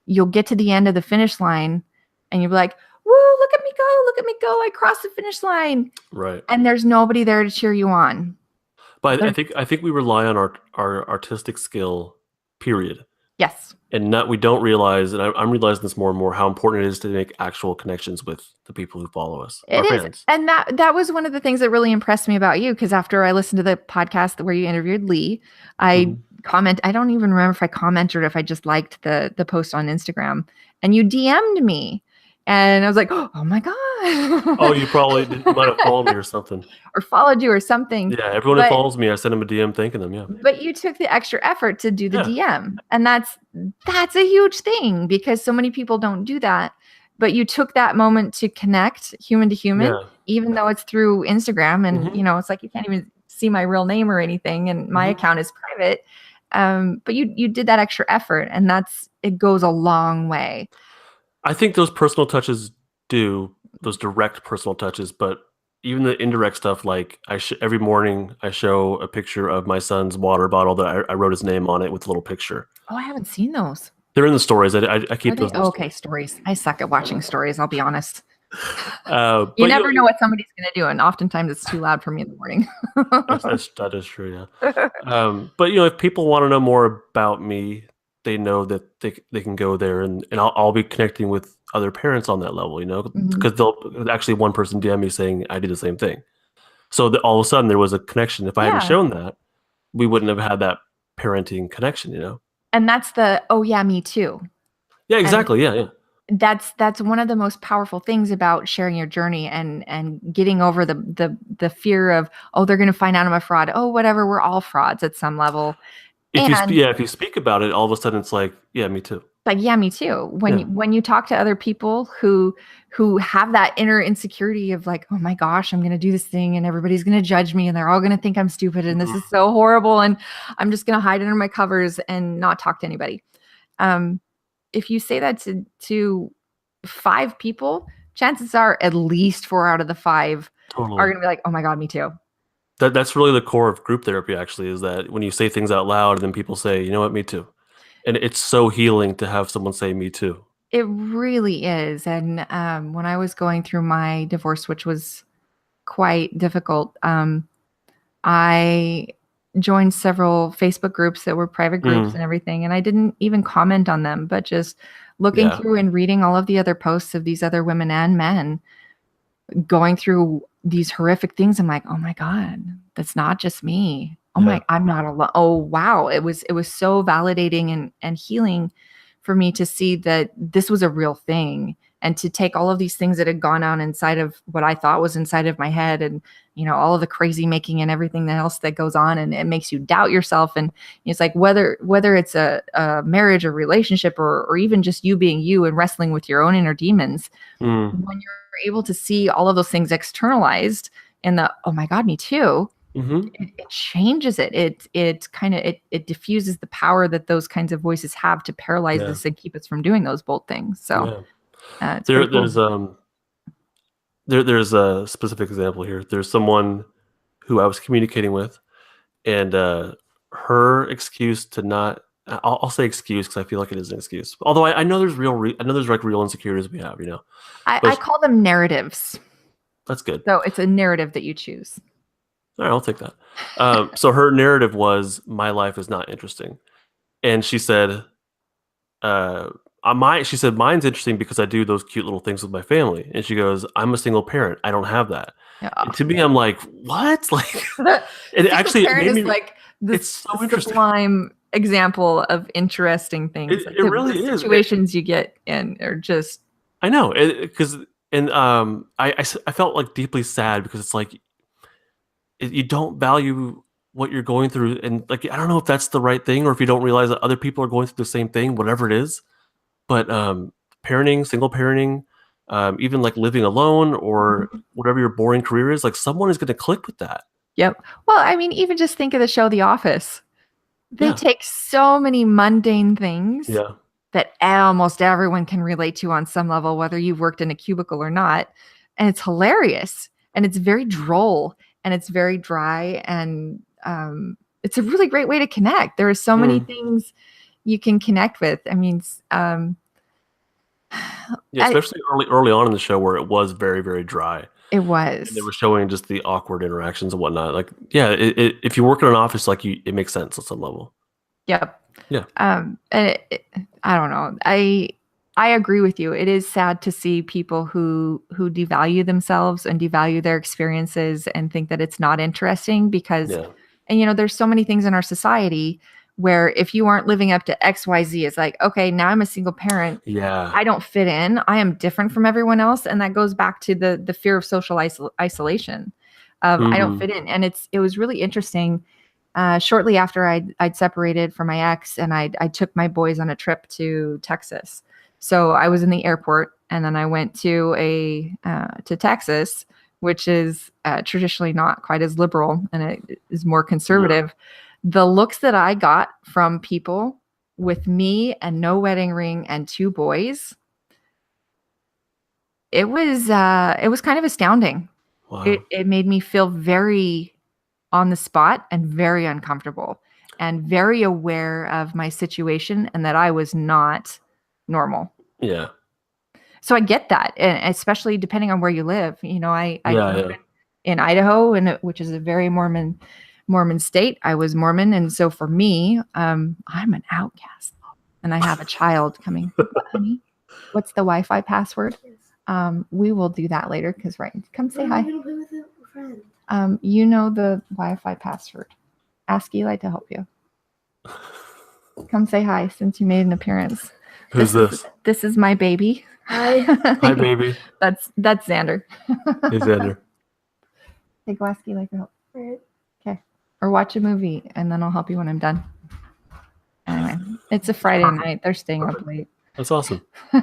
you'll get to the end of the finish line and you'll be like, woo, look at me go, I crossed the finish line. Right. And there's nobody there to cheer you on. But I think we rely on our artistic skill, period. Yes. And we don't realize, and I'm realizing this more and more, how important it is to make actual connections with the people who follow us, our fans. And that was one of the things that really impressed me about you, because after I listened to the podcast where you interviewed Lee, I don't even remember if I commented or if I just liked the post on Instagram, and you DM'd me. And I was like, oh my God. Oh, you might have followed me or something. Or followed you or something. Yeah, everyone who follows me, I send them a DM thanking them, yeah. But you took the extra effort to do the DM. And that's a huge thing, because so many people don't do that. But you took that moment to connect human to human, even though it's through Instagram. And, it's like you can't even see my real name or anything. And my account is private. But you did that extra effort. And it goes a long way. I think those personal touches those direct personal touches, but even the indirect stuff, like every morning I show a picture of my son's water bottle that I wrote his name on it with a little picture. Oh, I haven't seen those. They're in the stories. I keep those. Okay, stories. I suck at watching stories, I'll be honest. You never know what somebody's going to do, and oftentimes it's too loud for me in the morning. that is true, yeah. But if people want to know more about me, they know that they can go there, and I'll be connecting with other parents on that level, because actually one person DM me saying I did the same thing. So all of a sudden there was a connection. If I hadn't shown that, we wouldn't have had that parenting connection, And that's me too. Yeah, exactly. Yeah. That's one of the most powerful things about sharing your journey and getting over the fear of, they're going to find out I'm a fraud. Oh, whatever. We're all frauds at some level. If you speak about it, all of a sudden it's like, yeah, me too. Like, yeah, me too. When you talk to other people who have that inner insecurity of like, oh my gosh, I'm going to do this thing and everybody's going to judge me and they're all going to think I'm stupid and this is so horrible and I'm just going to hide under my covers and not talk to anybody. If you say that to 5 people, chances are at least 4 out of the 5 are going to be like, oh my God, me too. That's really the core of group therapy, actually, is that when you say things out loud and then people say, you know what, me too. And it's so healing to have someone say me too. It really is. And when I was going through my divorce, which was quite difficult, I joined several Facebook groups that were private groups and everything. And I didn't even comment on them, but just looking through and reading all of the other posts of these other women and men going through these horrific things. I'm like, oh my God, that's not just me. I'm not alone. Oh, wow. It was so validating and healing for me to see that this was a real thing, and to take all of these things that had gone on inside of what I thought was inside of my head, and, all of the crazy making and everything else that goes on, and it makes you doubt yourself. And it's like, whether it's a marriage or relationship or even just you being you and wrestling with your own inner demons, when you're able to see all of those things externalized and oh my God, me too. It changes it. It diffuses the power that those kinds of voices have to paralyze us and keep us from doing those bold things. So there's a specific example here. There's someone who I was communicating with, and her excuse to not, I'll say excuse because I feel like it is an excuse. Although I know there's real insecurities we have, I call them narratives. That's good. So it's a narrative that you choose. All right, I'll take that. So her narrative was, my life is not interesting. And she said, she said, mine's interesting because I do those cute little things with my family. And she goes, I'm a single parent. I don't have that. Yeah. And to me, I'm like, what? Like, The it single actually parent made is me, like it's this so interesting. sublime example of interesting things. Like It the really is. situations you get in are just, I know, because, and I felt like deeply sad because it's like, you don't value what you're going through. And like, I don't know if that's the right thing or if you don't realize that other people are going through the same thing, whatever it is. But parenting, single parenting, even like living alone or whatever your boring career is, like someone is going to click with that. yep. Well, I mean, even just think of the show The Office. They Yeah. take so many mundane things Yeah. that almost everyone can relate to on some level, whether you've worked in a cubicle or not. And it's hilarious and it's very droll and it's very dry. And it's a really great way to connect. There are so many things you can connect with. I mean, Yeah, especially early on in the show where it was very, very dry. it And was. they were showing just the awkward interactions and whatnot. Like, yeah, if you work in an office, like it makes sense on some level. Yep. Yeah. And I don't know. I agree with you. It is sad to see people who devalue themselves and devalue their experiences and think that it's not interesting because, Yeah. and you know, there's so many things in our society where if you aren't living up to XYZ, it's like, okay, now I'm a single parent. Yeah. I don't fit in. I am different from everyone else, and that goes back to the fear of social isolation. I don't fit in, and it was really interesting. Shortly after I'd separated from my ex, and I took my boys on a trip to Texas. So I was in the airport, and then I went to Texas, which is traditionally not quite as liberal, and it is more conservative. Yeah. The looks that I got from people with me and no wedding ring and 2 boys, it was kind of astounding. Wow. It made me feel very on the spot and very uncomfortable and very aware of my situation and that I was not normal. Yeah. So I get that, and especially depending on where you live. You know, I grew up in Idaho, which is a very Mormon state. I was Mormon, and so for me, I'm an outcast, and I have a child coming. Honey, what's the Wi-Fi password? We will do that later because come say hi. I'm gonna play with a friend. You know the Wi-Fi password. Ask Eli to help you. Come say hi since you made an appearance. Who's this? This is my baby. Hi. Hi, baby. That's Xander. Hey, Xander. Hey, go ask Eli for help. Right. Okay. Or watch a movie, and then I'll help you when I'm done. Anyway, it's a Friday night. They're staying up late. That's awesome. All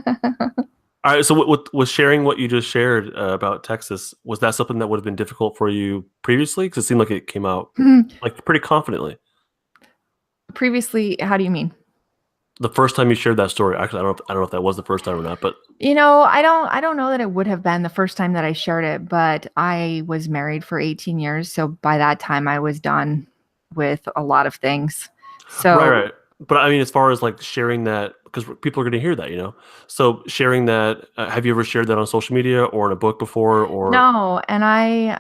right. So, with sharing what you just shared about Texas, was that something that would have been difficult for you previously? Because it seemed like it came out like pretty confidently. Previously, how do you mean? The first time you shared that story, actually, I don't know if that was the first time or not, but you know, I don't know that it would have been the first time that I shared it, but I was married for 18 years, so by that time I was done with a lot of things. So right. But I mean, as far as like sharing that, because people are going to hear that, you know. So sharing that, have you ever shared that on social media or in a book before? Or no, and I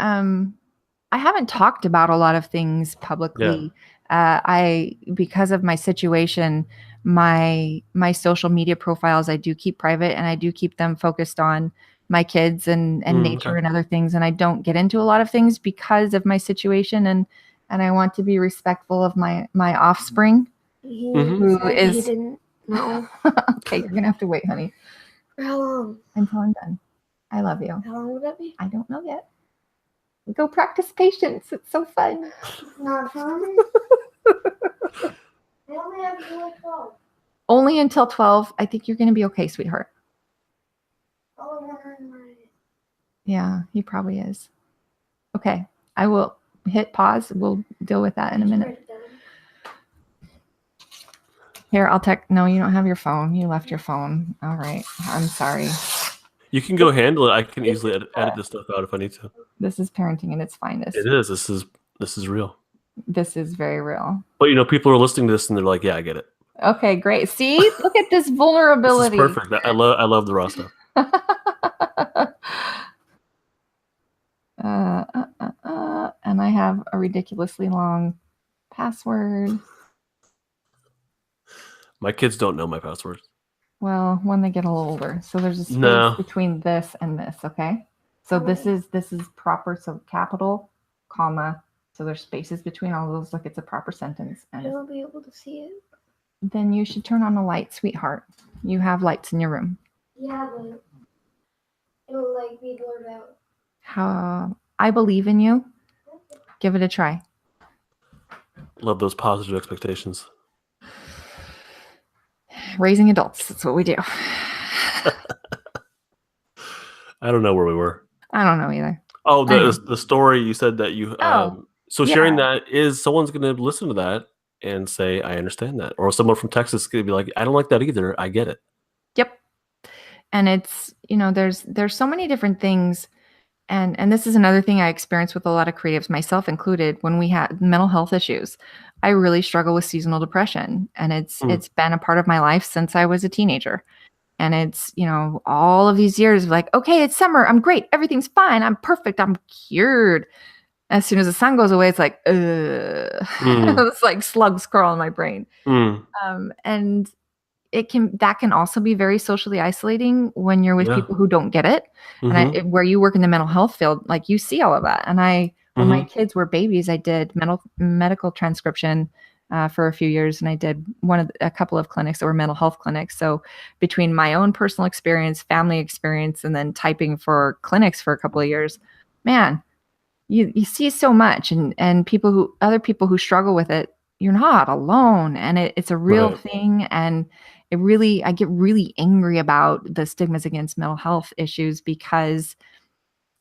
haven't talked about a lot of things publicly. Yeah. Because of my situation, my social media profiles I do keep private, and I do keep them focused on my kids and nature and other things, and I don't get into a lot of things because of my situation, and I want to be respectful of my offspring. He didn't know. Okay, you're gonna have to wait, honey. For how long? Until I'm done. I love you. How long would that be? I don't know yet. Go practice patience. It's so fun. Not fun. I only have until 12. Only until 12. I think you're going to be okay, sweetheart. Yeah, he probably is. Okay, I will hit pause. We'll deal with that in a minute. Here, I'll text. No, you don't have your phone. You left your phone. All right. I'm sorry. You can go handle it. I can easily edit this stuff out if I need to. This is parenting in its finest. It is. This is real. This is very real. But you know, people are listening to this and they're like, "Yeah, I get it." Okay, great. See, look at this vulnerability. This is perfect. I love the raw stuff. And and I have a ridiculously long password. My kids don't know my passwords. Well, when they get a little older. So there's a space No. between this and this, okay? So this is proper, so capital, comma. So there's spaces between all those, like it's a proper sentence. I And won't be able to see it. then you should turn on a light, sweetheart. You have lights in your room. Yeah, but it'll like be blurred out. How I believe in you. Give it a try. Love those positive expectations. Raising adults, that's what we do. I don't know where we were. I don't know either. Oh, Anyway. the story you said that you. Oh, So yeah. sharing that is someone's going to listen to that and say, "I understand that," or someone from Texas could be like, "I don't like that either. I get it." Yep. And it's, there's so many different things. And this is another thing I experienced with a lot of creatives, myself included, when we had mental health issues. I really struggle with seasonal depression, and it's been a part of my life since I was a teenager. And it's, all of these years of like, okay, it's summer. I'm great. Everything's fine. I'm perfect. I'm cured. As soon as the sun goes away, it's like, it's like slugs crawl in my brain. And that can also be very socially isolating when you're with people who don't get it. And where you work in the mental health field, like you see all of that. And when my kids were babies, I did medical transcription for a few years, and I did a couple of clinics that were mental health clinics. So between my own personal experience, family experience, and then typing for clinics for a couple of years, man, you see so much, and other people who struggle with it, you're not alone, and it's a real thing. And I get really angry about the stigmas against mental health issues, because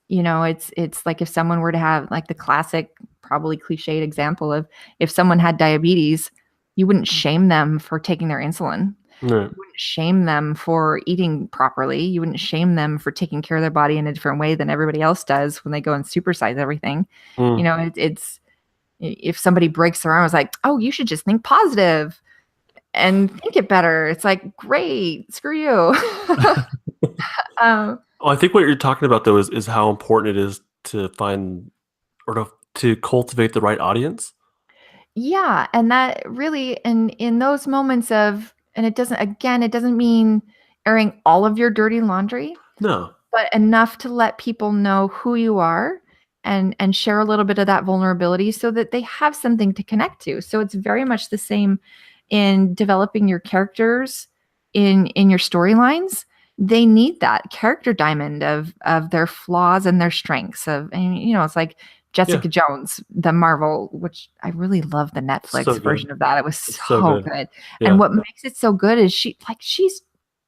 it's like if someone were to have, like, the classic, probably cliched example of, if someone had diabetes, you wouldn't shame them for taking their insulin. You wouldn't shame them for eating properly. You wouldn't shame them for taking care of their body in a different way than everybody else does when they go and supersize everything. It's if somebody breaks their arm, it's like, oh, you should just think positive and think it better. It's like, great, screw you. I think what you're talking about, though, is how important it is to find, or to cultivate the right audience. Yeah, and that really, in those moments of, and it doesn't mean airing all of your dirty laundry. No. But enough to let people know who you are, and share a little bit of that vulnerability so that they have something to connect to. So it's very much the same in developing your characters in your storylines. They need that character diamond of their flaws and their strengths it's like Jessica Jones, the Marvel, which I really love the Netflix version of that. It was so good. Yeah. And what makes it so good is she's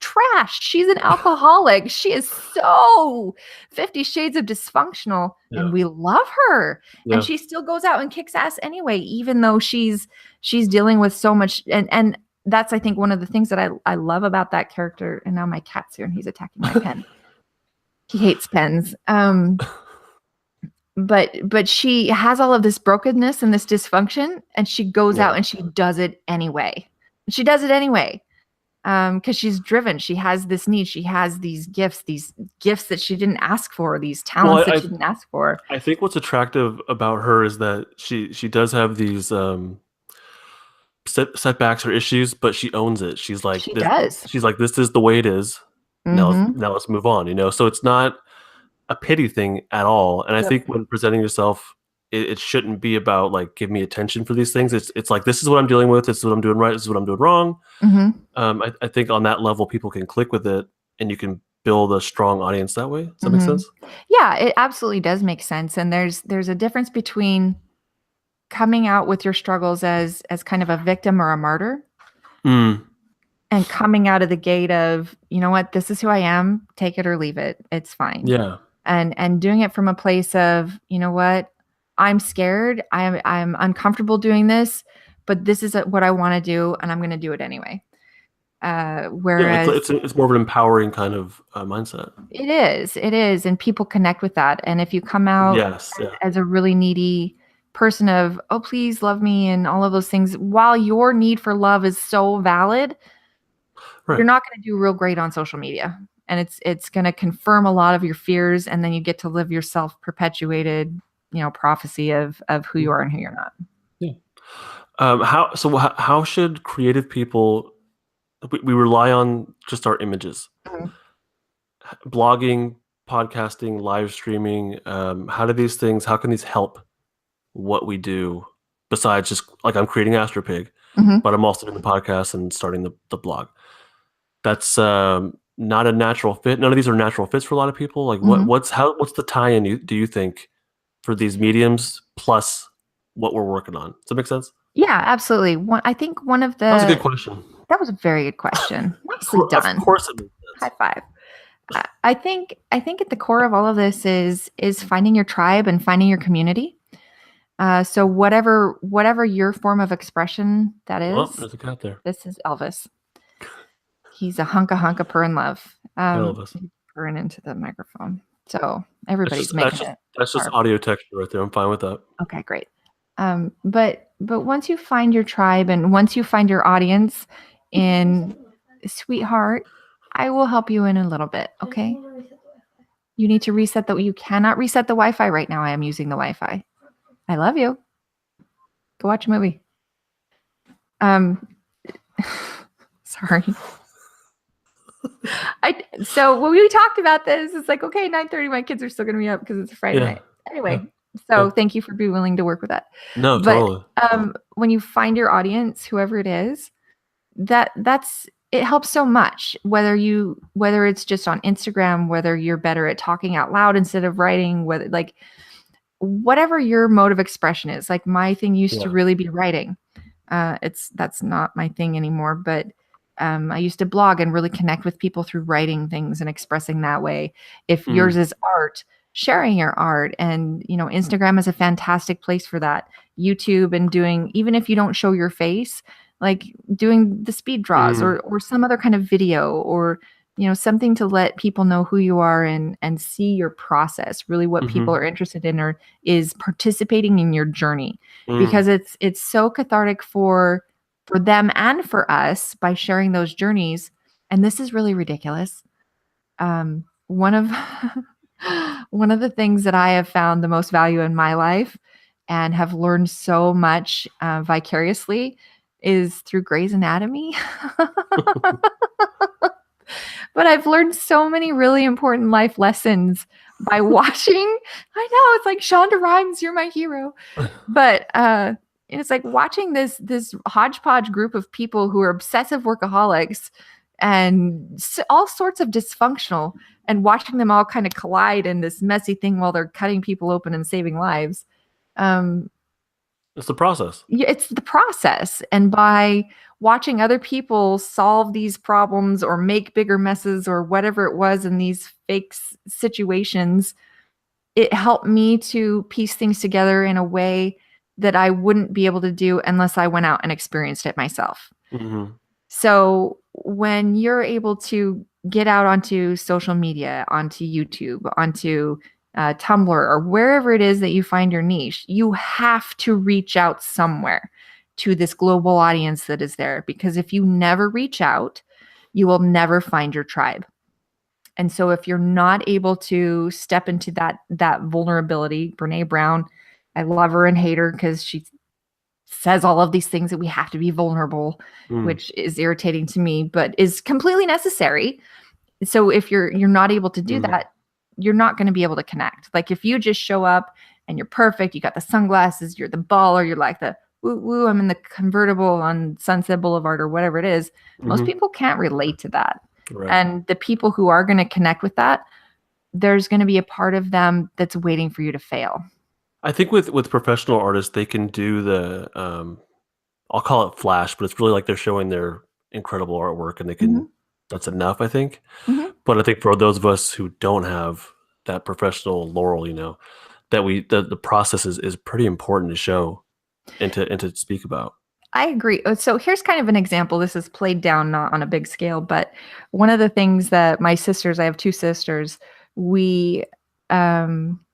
trashed. She's an alcoholic. She is so 50 Shades of dysfunctional, and we love her. Yeah. And she still goes out and kicks ass anyway, even though she's dealing with so much. And that's, I think, one of the things that I love about that character. And now my cat's here and he's attacking my pen. He hates pens. But she has all of this brokenness and this dysfunction, and she goes out and she does it anyway. She does it anyway. Because she's driven. She has this need. She has these gifts that she didn't ask for, these talents that she didn't ask for. I think what's attractive about her is that she does have these setbacks or issues, but she owns it. She's like, she's like, this is the way it is. Now let's move on. So it's not a pity thing at all. And I think when presenting yourself, it shouldn't be about, like, give me attention for these things. It's like, this is what I'm dealing with. This is what I'm doing right. This is what I'm doing wrong. I think on that level, people can click with it, and you can build a strong audience that way. Does that make sense? Yeah, it absolutely does make sense. And there's a difference between coming out with your struggles as kind of a victim or a martyr, and coming out of the gate of, you know what, this is who I am. Take it or leave it. It's fine. Yeah. And doing it from a place of, you know what, I'm scared. I'm uncomfortable doing this, but this is what I want to do, and I'm going to do it anyway. Whereas it's more of an empowering kind of mindset. It is, and people connect with that. And if you come out as a really needy person of, oh, please love me, and all of those things, while your need for love is so valid, you're not going to do real great on social media, and it's going to confirm a lot of your fears, and then you get to live your self-perpetuated prophecy of who you are and who you're not. Yeah. How should creative people? We rely on just our images. Mhm. Blogging, podcasting, live streaming. How can these help what we do besides just like I'm creating Astropig, Mhm. but I'm also doing the podcast and starting the blog. That's not a natural fit. None of these are natural fits for a lot of people. Like Mhm. what's the tie-in do you think for these mediums plus what we're working on? Does that make sense? Yeah, absolutely. I think one of That was a good the question. that was a very good question. Nicely done. Of course it makes sense. High five. I think at the core of all of this is finding your tribe and finding your community. So whatever your form of expression that Oh, is, there's a cat there. this is Elvis. He's a hunka purring love. Elvis. He's purring into the microphone. So everybody's making it. That's just audio texture right there. I'm fine with that. Okay, great. But once you find your tribe and once you find your audience, and sweetheart, I will help you in a little bit. Okay. You need to you cannot reset the Wi-Fi right now. I am using the Wi-Fi. I love you. Go watch a movie. Sorry. So when we talked about this, it's like, okay, 9:30, my kids are still gonna be up because it's a Friday night. Anyway, so thank you for being willing to work with that. No, totally. When you find your audience, whoever it is, it helps so much. Whether it's just on Instagram, whether you're better at talking out loud instead of writing, whatever your mode of expression is. Like my thing used to really be writing. That's not my thing anymore, but I used to blog and really connect with people through writing things and expressing that way. If yours is art, sharing your art, and Instagram is a fantastic place for that. YouTube and even if you don't show your face, like doing the speed draws or some other kind of video or something to let people know who you are and see your process. Really what people are interested in is participating in your journey, because it's so cathartic for them and for us by sharing those journeys. And this is really ridiculous. One of the things that I have found the most value in my life and have learned so much vicariously is through Grey's Anatomy. But I've learned so many really important life lessons by watching. I know, it's like Shonda Rhimes, you're my hero. But it's like watching this hodgepodge group of people who are obsessive workaholics and all sorts of dysfunctional, and watching them all kind of collide in this messy thing while they're cutting people open and saving lives. It's the process. It's the process. And by watching other people solve these problems or make bigger messes or whatever it was in these fake situations, it helped me to piece things together in a way that I wouldn't be able to do unless I went out and experienced it myself. Mm-hmm. So when you're able to get out onto social media, onto YouTube, onto Tumblr, or wherever it is that you find your niche, you have to reach out somewhere to this global audience that is there. Because if you never reach out, you will never find your tribe. And so if you're not able to step into that vulnerability, Brene Brown, I love her and hate her because she says all of these things that we have to be vulnerable, which is irritating to me, but is completely necessary. So if you're not able to do that, you're not going to be able to connect. Like if you just show up and you're perfect, you got the sunglasses, you're the baller, you're like the woo, I'm in the convertible on Sunset Boulevard or whatever it is. Most people can't relate to that. Right. And the people who are going to connect with that, there's going to be a part of them that's waiting for you to fail. I think with professional artists, they can do the, I'll call it flash, but it's really like they're showing their incredible artwork and they can, that's enough, I think. But I think for those of us who don't have that professional laurel, that the process is pretty important to show and to speak about. I agree. So here's kind of an example. This is played down, not on a big scale, but one of the things that my sisters, I have two sisters,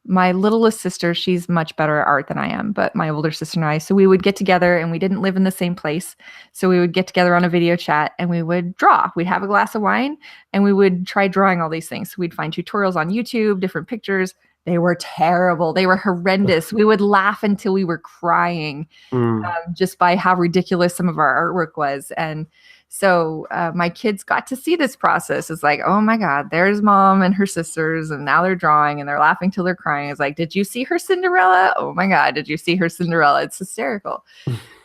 my littlest sister, she's much better at art than I am, but my older sister and I, so we would get together, and we didn't live in the same place. So we would get together on a video chat and we would draw. We'd have a glass of wine and we would try drawing all these things. So we'd find tutorials on YouTube, different pictures, They were terrible. They were horrendous. We would laugh until we were crying just by how ridiculous some of our artwork was. And so my kids got to see this process. It's like, oh my God, there's mom and her sisters, and now they're drawing and they're laughing till they're crying. It's like, did you see her Cinderella? Oh my God, did you see her Cinderella? It's hysterical.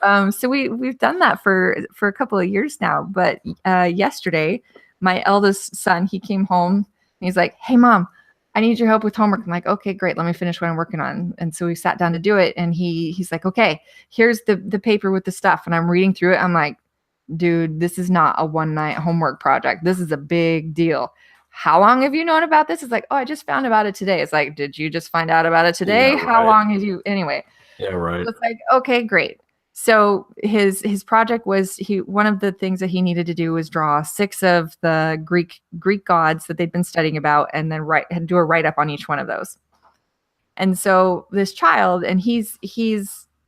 So we've done that for a couple of years now. But yesterday, my eldest son, he came home and he's like, hey mom, I need your help with homework. I'm like, okay, great. Let me finish what I'm working on. And so we sat down to do it. And he's like, okay, here's the paper with the stuff. And I'm reading through it. I'm like, dude, this is not a one night homework project. This is a big deal. How long have you known about this? It's like, oh, I just found about it today. It's like, did you just find out about it today? Yeah, How right. long have you, anyway? Yeah, right. So it's like, okay, great. So his project was one of the things that he needed to do was draw 6 of the Greek gods that they'd been studying about, and then do a write up on each one of those. And so this child, and he's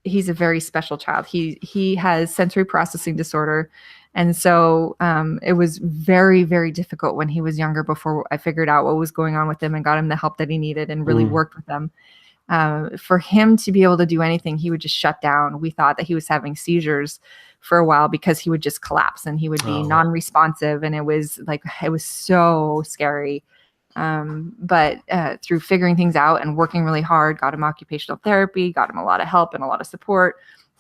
a very special child. He has sensory processing disorder, and so it was very, very difficult when he was younger before I figured out what was going on with him and got him the help that he needed and really worked with them. For him to be able to do anything, he would just shut down. We thought that he was having seizures for a while because he would just collapse and he would be non-responsive. And it was so scary. But through figuring things out and working really hard, got him occupational therapy, got him a lot of help and a lot of support.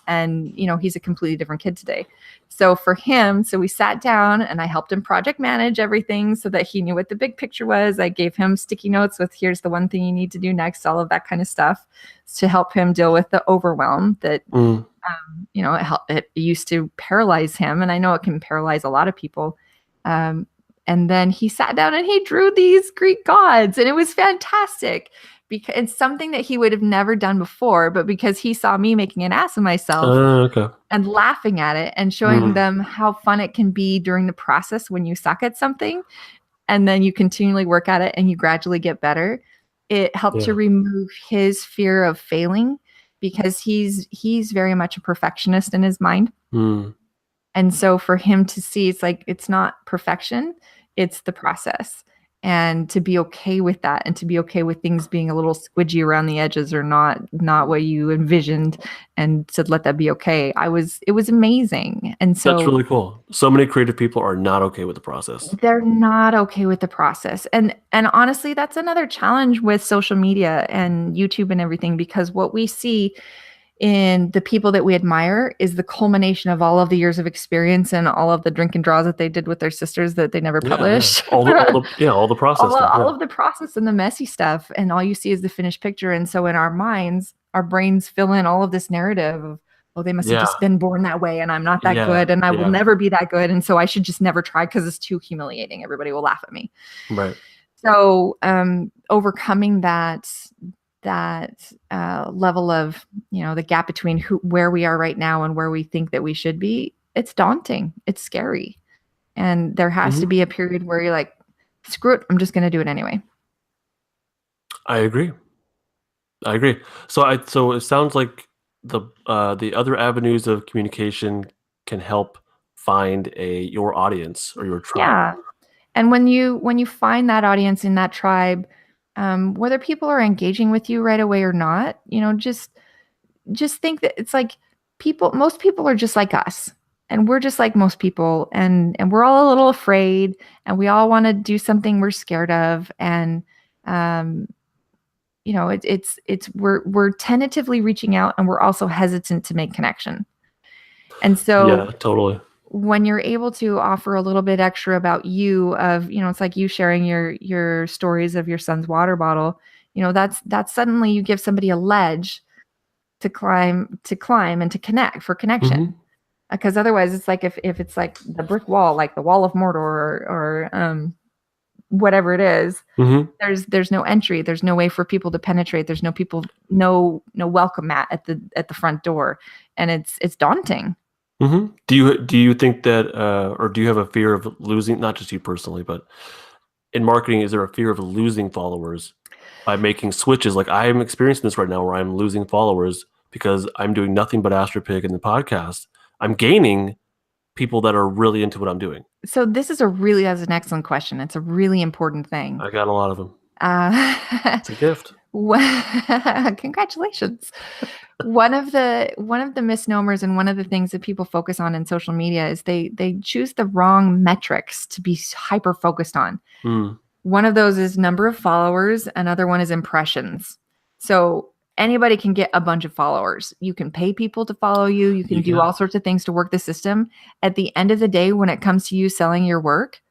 And, he's a completely different kid today. So for him, we sat down and I helped him project manage everything so that he knew what the big picture was. I gave him sticky notes with, here's the one thing you need to do next, all of that kind of stuff to help him deal with the overwhelm that, it used to paralyze him. And I know it can paralyze a lot of people. And then he sat down and he drew these Greek gods, and it was fantastic. Because it's something that he would have never done before, but because he saw me making an ass of myself and laughing at it and showing them how fun it can be during the process when you suck at something and then you continually work at it and you gradually get better, it helped to remove his fear of failing, because he's very much a perfectionist in his mind. And so for him to see, it's like, it's not perfection, it's the process. And to be okay with that, and to be okay with things being a little squidgy around the edges or not what you envisioned, and to let that be okay. It was amazing. And so that's really cool. So many creative people are not okay with the process. They're not okay with the process. And honestly, that's another challenge with social media and YouTube and everything, because what we see in the people that we admire is the culmination of all of the years of experience and all of the drink and draws that they did with their sisters that they never published. All the process all of the process and the messy stuff, and all you see is the finished picture. And so in our minds, our brains fill in all of this narrative of, oh, they must have just been born that way, and I'm not that good, and I will never be that good, and so I should just never try because it's too humiliating. Everybody will laugh at me. Right. So overcoming that level of, the gap between where we are right now and where we think that we should be, it's daunting. It's scary. And there has to be a period where you're like, screw it, I'm just going to do it anyway. I agree. So it sounds like the other avenues of communication can help find your audience or your tribe. Yeah. And when you find that audience in that tribe, whether people are engaging with you right away or not, just think that it's like most people are just like us, and we're just like most people, and we're all a little afraid, and we all want to do something we're scared of. And, we're tentatively reaching out, and we're also hesitant to make connection. And so yeah, totally. When you're able to offer a little bit extra about you, of, it's like you sharing your stories of your son's water bottle, that's suddenly you give somebody a ledge to climb and to connect for connection. Because otherwise it's like if it's like the brick wall, like the wall of Mordor or whatever it is, there's no entry, there's no way for people to penetrate, there's no welcome mat at the front door, and it's daunting. Do you think that, or do you have a fear of losing, not just you personally, but in marketing, is there a fear of losing followers by making switches? Like, I'm experiencing this right now where I'm losing followers because I'm doing nothing but Astropig in the podcast. I'm gaining people that are really into what I'm doing. So this is that's an excellent question. It's a really important thing. I got a lot of them. It's a gift. Congratulations. One of the misnomers and one of the things that people focus on in social media is they choose the wrong metrics to be hyper focused on. Mm. One of those is number of followers, another one is impressions. So anybody can get a bunch of followers. You can pay people to follow you. You can do all sorts of things to work the system. At the end of the day, when it comes to you selling your work,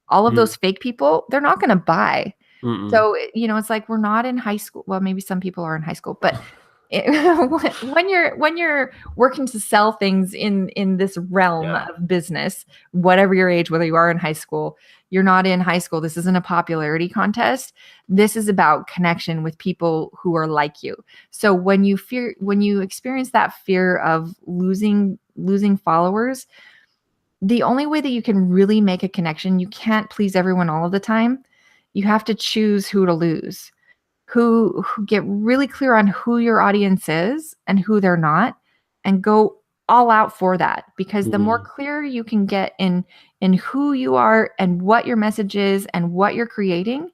all of those fake people, they're not going to buy. Mm-mm. So, it's like we're not in high school. Well, maybe some people are in high school, but when you're working to sell things in this realm of business, whatever your age, whether you are in high school, you're not in high school. This isn't a popularity contest. This is about connection with people who are like you. So when you experience that fear of losing followers, the only way that you can really make a connection, you can't please everyone all of the time. You have to choose who to lose. Who get really clear on who your audience is and who they're not, and go all out for that. Because the more clear you can get in who you are and what your message is and what you're creating,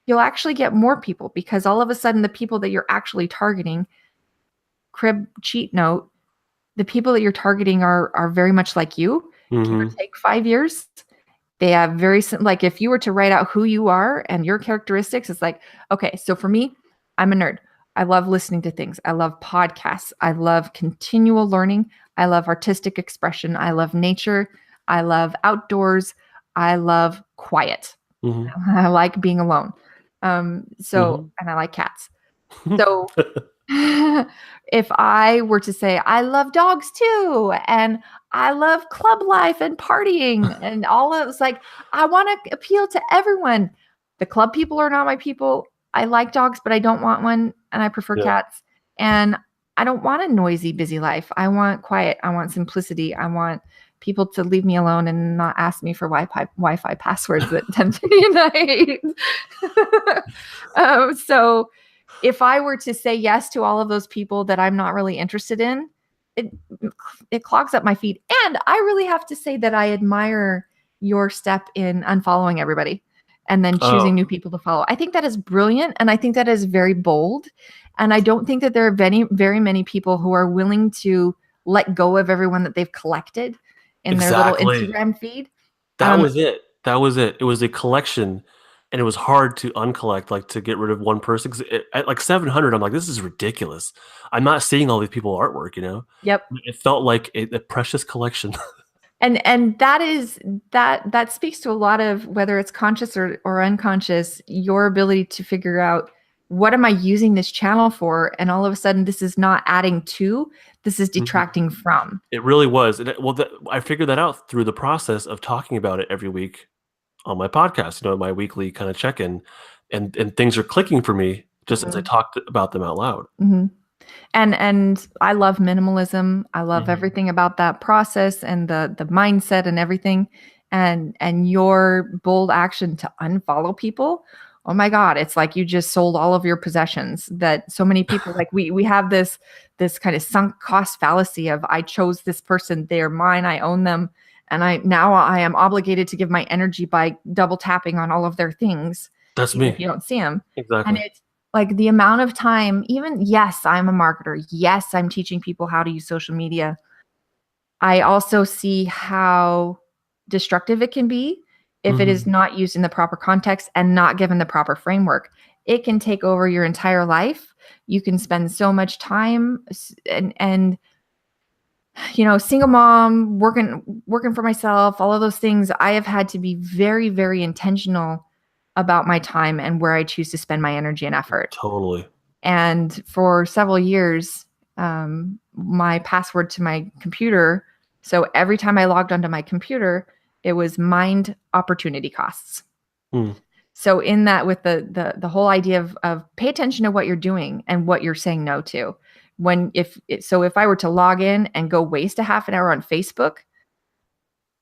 you'll actually get more people, because all of a sudden the people that you're actually targeting, crib cheat note, the people that you're targeting are very much like you. Give or take 5 years. They have like if you were to write out who you are and your characteristics, it's like, okay, so for me, I'm a nerd. I love listening to things. I love podcasts. I love continual learning. I love artistic expression. I love nature. I love outdoors. I love quiet. I like being alone. And I like cats. So if I were to say, I love dogs too, and I love club life and partying and all of it's like, I want to appeal to everyone. The club people are not my people. I like dogs, but I don't want one, and I prefer cats. And I don't want a noisy, busy life. I want quiet. I want simplicity. I want people to leave me alone and not ask me for Wi-Fi passwords at 10:30 at night. So if I were to say yes to all of those people that I'm not really interested in, it clogs up my feed. And I really have to say that I admire your step in unfollowing everybody and then choosing new people to follow. I think that is brilliant, and I think that is very bold. And I don't think that there are very many people who are willing to let go of everyone that they've collected in their little Instagram feed. That was it. It was a collection. And it was hard to uncollect, like to get rid of one person. At like 700, I'm like, this is ridiculous. I'm not seeing all these people artwork, Yep. It felt like a precious collection. And that speaks to a lot of, whether it's conscious or unconscious, your ability to figure out, what am I using this channel for? And all of a sudden, this is not adding to, this is detracting from. It really was. I figured that out through the process of talking about it every week on my podcast, my weekly kind of check-in, and things are clicking for me just as I talked about them out loud. And I love minimalism. I love everything about that process and the mindset and everything. And your bold action to unfollow people. Oh my God, it's like you just sold all of your possessions. That so many people, like we have this kind of sunk cost fallacy of, I chose this person, they're mine, I own them. And I am obligated to give my energy by double tapping on all of their things. That's me. If you don't see them. Exactly. And it's like the amount of time, even, yes, I'm a marketer. Yes, I'm teaching people how to use social media. I also see how destructive it can be if it is not used in the proper context and not given the proper framework. It can take over your entire life. You can spend so much time and single mom, working for myself, all of those things. I have had to be very, very intentional about my time and where I choose to spend my energy and effort. Totally. And for several years, my password to my computer, so every time I logged onto my computer, it was mind opportunity costs. So in that, with the whole idea of pay attention to what you're doing and what you're saying no to. If I were to log in and go waste a half an hour on Facebook,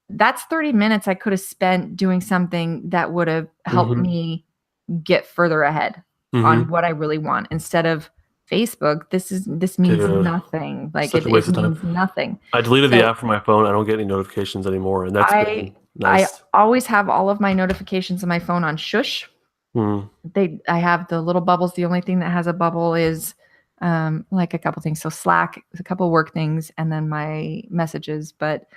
that's 30 minutes I could have spent doing something that would have helped me get further ahead on what I really want, instead of Facebook. This means nothing. Like it means nothing. I deleted the app from my phone. I don't get any notifications anymore, and that's been nice. I always have all of my notifications on my phone on shush. Mm. I have the little bubbles. The only thing that has a bubble is like a couple things. So Slack, a couple work things, and then my messages. But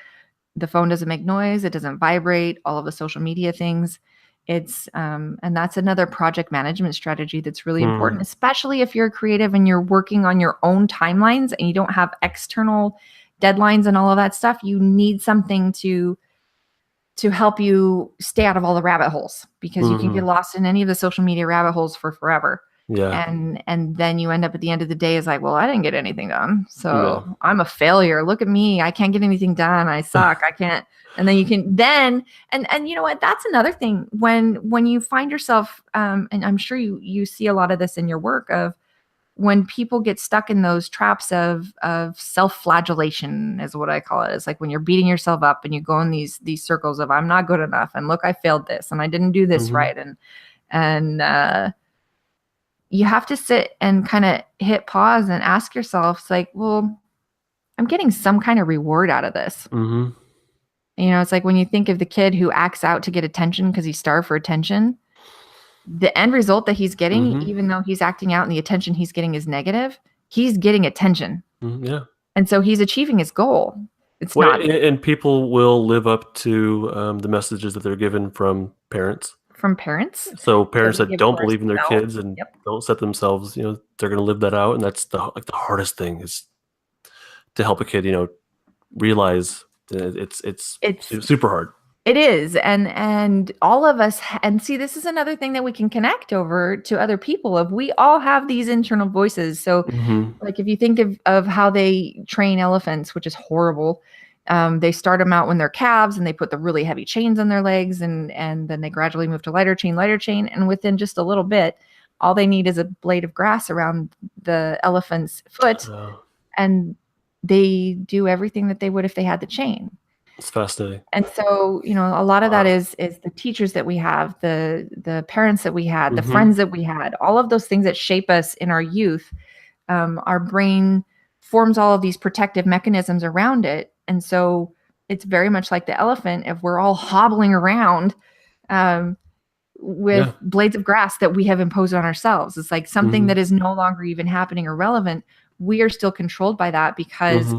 the phone doesn't make noise. It doesn't vibrate. All of the social media things. It's and that's another project management strategy that's really important, especially if you're creative and you're working on your own timelines and you don't have external deadlines and all of that stuff. You need something to help you stay out of all the rabbit holes, because you can get lost in any of the social media rabbit holes for forever. Yeah. And then you end up at the end of the day is like, well, I didn't get anything done. So I'm a failure. Look at me. I can't get anything done. I suck. I can't. And then you can and you know what? That's another thing when you find yourself, and I'm sure you see a lot of this in your work, of when people get stuck in those traps of self-flagellation is what I call it. It's like when you're beating yourself up and you go in these circles of I'm not good enough, and look, I failed this and I didn't do this right. And you have to sit and kind of hit pause and ask yourself, it's like, well, I'm getting some kind of reward out of this. Mm-hmm. You know, it's like when you think of the kid who acts out to get attention because he's starved for attention, the end result that he's getting, even though he's acting out and the attention he's getting is negative, he's getting attention. Yeah. And so he's achieving his goal. It's Well, not and people will live up to the messages that they're given from parents. from parents. So parents that Of don't course, believe in their no. kids and don't set themselves, they're going to live that out. And that's the hardest thing, is to help a kid, realize that it's super hard. It is. And all of us, and see, this is another thing that we can connect over to other people of, we all have these internal voices. So like if you think of how they train elephants, which is horrible, they start them out when they're calves and they put the really heavy chains on their legs, and then they gradually move to lighter chain. And within just a little bit, all they need is a blade of grass around the elephant's foot, and they do everything that they would if they had the chain. It's fascinating. And so, a lot of that is the teachers that we have, the parents that we had, the friends that we had, all of those things that shape us in our youth. Our brain forms all of these protective mechanisms around it. And so it's very much like the elephant. If we're all hobbling around with blades of grass that we have imposed on ourselves, it's like something that is no longer even happening or relevant. We are still controlled by that because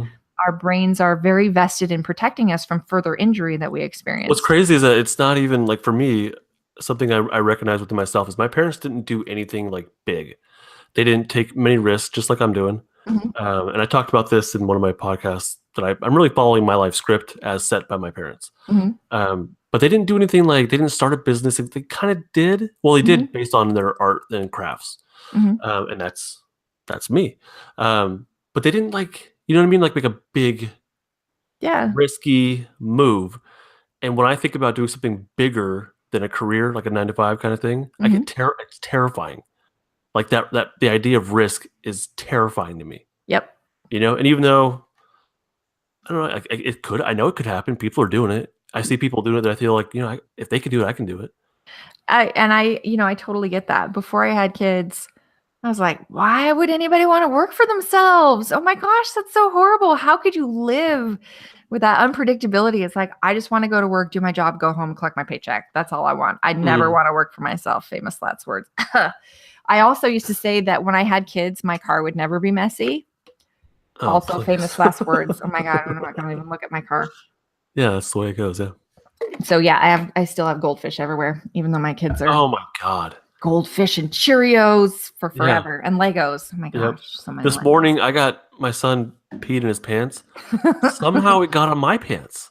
our brains are very vested in protecting us from further injury that we experience. What's crazy is that it's not even like, for me, something I recognize within myself is my parents didn't do anything like big. They didn't take many risks, just like I'm doing. And I talked about this in one of my podcasts, that I'm really following my life script as set by my parents. But they didn't do anything like, they didn't start a business. They kind of did. Well, they did based on their art and crafts. And that's me. But they didn't like, you know what I mean? Like make a big, risky move. And when I think about doing something bigger than a career, like a 9-to-5 kind of thing, I get it's terrifying. Like that the idea of risk is terrifying to me. And even though I don't know, I know it could happen. People are doing it. I see people doing it that I feel like, if they can do it, I can do it. I totally get that. Before I had kids, I was like, why would anybody want to work for themselves? Oh my gosh, that's so horrible. How could you live with that unpredictability? It's like, I just want to go to work, do my job, go home, collect my paycheck. That's all I want. I never want to work for myself. Famous last words. I also used to say that when I had kids, my car would never be messy. Oh, also please. Famous last words. Oh my God, I'm not going to even look at my car. Yeah, that's the way it goes. Yeah. So yeah, I still have goldfish everywhere, even though my kids are. Oh my God. Goldfish and Cheerios for forever, and Legos. Oh my gosh, so many. This morning, I got my son peed in his pants. Somehow it got on my pants.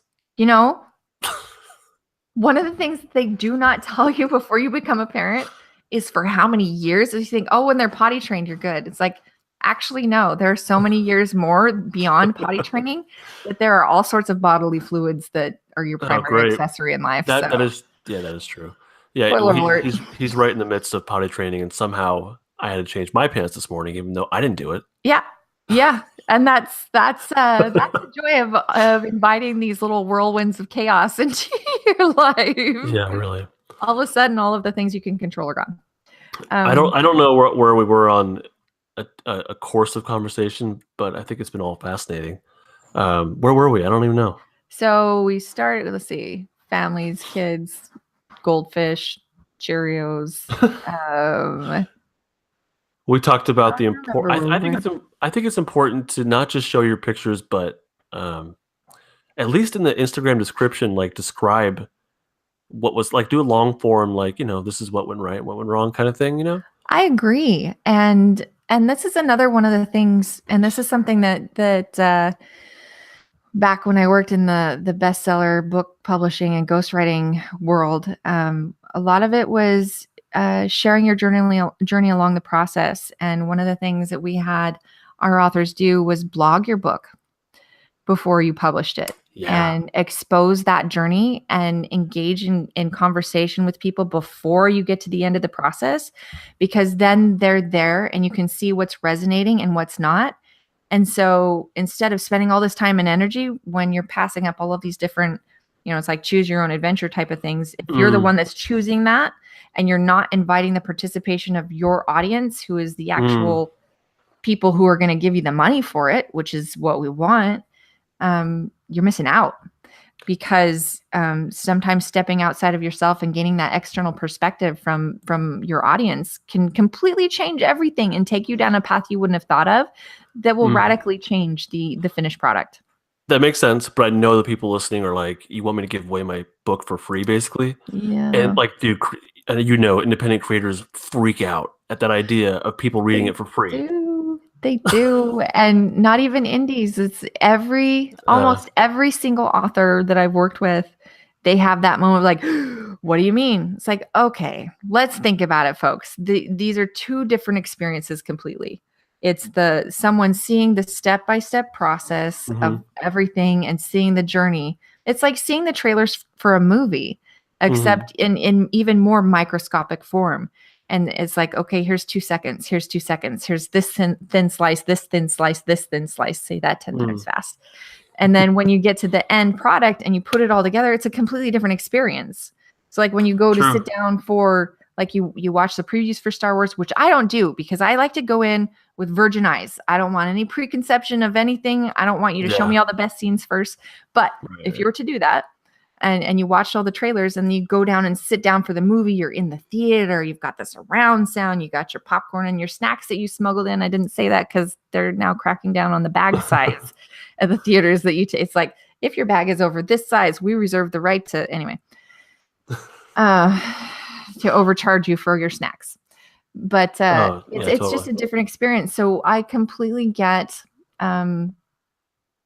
One of the things that they do not tell you before you become a parent is for how many years. You think, oh, when they're potty trained, you're good. It's like, actually, no, there are so many years more beyond potty training that there are all sorts of bodily fluids that are your primary accessory in life. That is true. Yeah, he's right in the midst of potty training, and somehow I had to change my pants this morning, even though I didn't do it. Yeah, and that's the joy of inviting these little whirlwinds of chaos into your life. Yeah, really. All of a sudden, all of the things you can control are gone. I don't know where we were on a course of conversation, but I think it's been all fascinating. Where were we? I don't even know. So we started. Let's see, families, kids, goldfish, Cheerios. We talked about the I don't remember. I think it's important to not just show your pictures, but at least in the Instagram description, like describe what was like, do a long form, like, this is what went right, what went wrong kind of thing. I agree. And this is another one of the things, and this is something that back when I worked in the bestseller book publishing and ghostwriting world, a lot of it was sharing your journey along the process. And one of the things that we had our authors do was blog your book before you published it. Yeah. And expose that journey and engage in conversation with people before you get to the end of the process, because then they're there and you can see what's resonating and what's not. And so instead of spending all this time and energy when you're passing up all of these different, it's like choose your own adventure type of things. If you're the one that's choosing that and you're not inviting the participation of your audience, who is the actual people who are going to give you the money for it, which is what we want, you're missing out. Because sometimes stepping outside of yourself and gaining that external perspective from your audience can completely change everything and take you down a path you wouldn't have thought of that will radically change the finished product. That makes sense, but I know the people listening are like, you want me to give away my book for free, basically? Yeah. And like, dude, independent creators freak out at that idea of people reading it for free. They do. And not even indies. It's almost every single author that I've worked with, they have that moment of like, what do you mean? It's like, okay, let's think about it, folks. These are two different experiences completely. It's someone seeing the step-by-step process of everything and seeing the journey. It's like seeing the trailers for a movie, except in even more microscopic form. And it's like, okay, here's 2 seconds. Here's 2 seconds. Here's this thin slice, this thin slice, this thin slice. Say that 10 times fast. And then when you get to the end product and you put it all together, it's a completely different experience. So like when you go to sit down for, like you watch the previews for Star Wars, which I don't do because I like to go in with virgin eyes. I don't want any preconception of anything. I don't want you to show me all the best scenes first. But if you were to do that, and you watched all the trailers and you go down and sit down for the movie, you're in the theater, you've got the surround sound, you got your popcorn and your snacks that you smuggled in. I didn't say that because they're now cracking down on the bag size at the theaters that it's like, if your bag is over this size, we reserve the right to, to overcharge you for your snacks. But it's just a different experience. So I completely get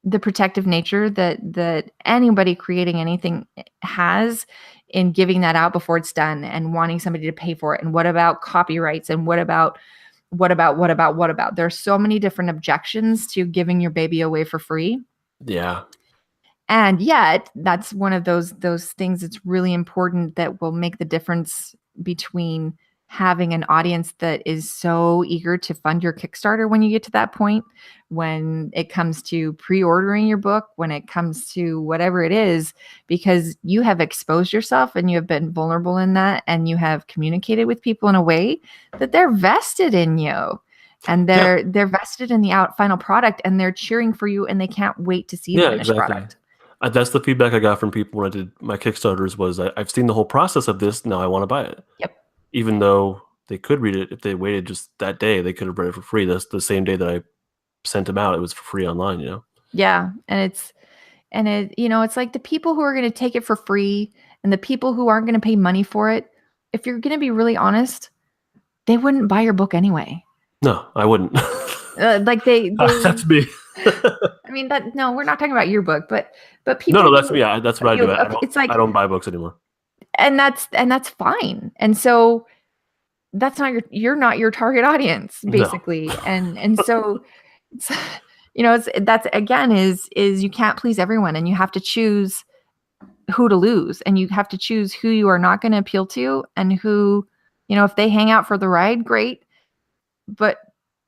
the protective nature that anybody creating anything has in giving that out before it's done and wanting somebody to pay for it. And what about copyrights? And what about? There's so many different objections to giving your baby away for free. Yeah. And yet that's one of those things that's really important that will make the difference between having an audience that is so eager to fund your Kickstarter when you get to that point, when it comes to pre-ordering your book, when it comes to whatever it is, because you have exposed yourself and you have been vulnerable in that, and you have communicated with people in a way that they're vested in you. And they're vested in the final product, and they're cheering for you, and they can't wait to see the finished product. That's the feedback I got from people when I did my Kickstarters was I've seen the whole process of this. Now I want to buy it. Yep. Even though they could read it, if they waited just that day, they could have read it for free. That's the same day that I sent them out. It was for free online, Yeah. And it's like the people who are going to take it for free and the people who aren't going to pay money for it, if you're going to be really honest, they wouldn't buy your book anyway. No, I wouldn't. That's me. I mean, we're not talking about your book, but people. No, that's me. That's what I do. I don't buy books anymore. And that's fine. And so that's you're not your target audience, basically. No. And so that's again is you can't please everyone, and you have to choose who to lose, and you have to choose who you are not going to appeal to, and who, if they hang out for the ride, great, but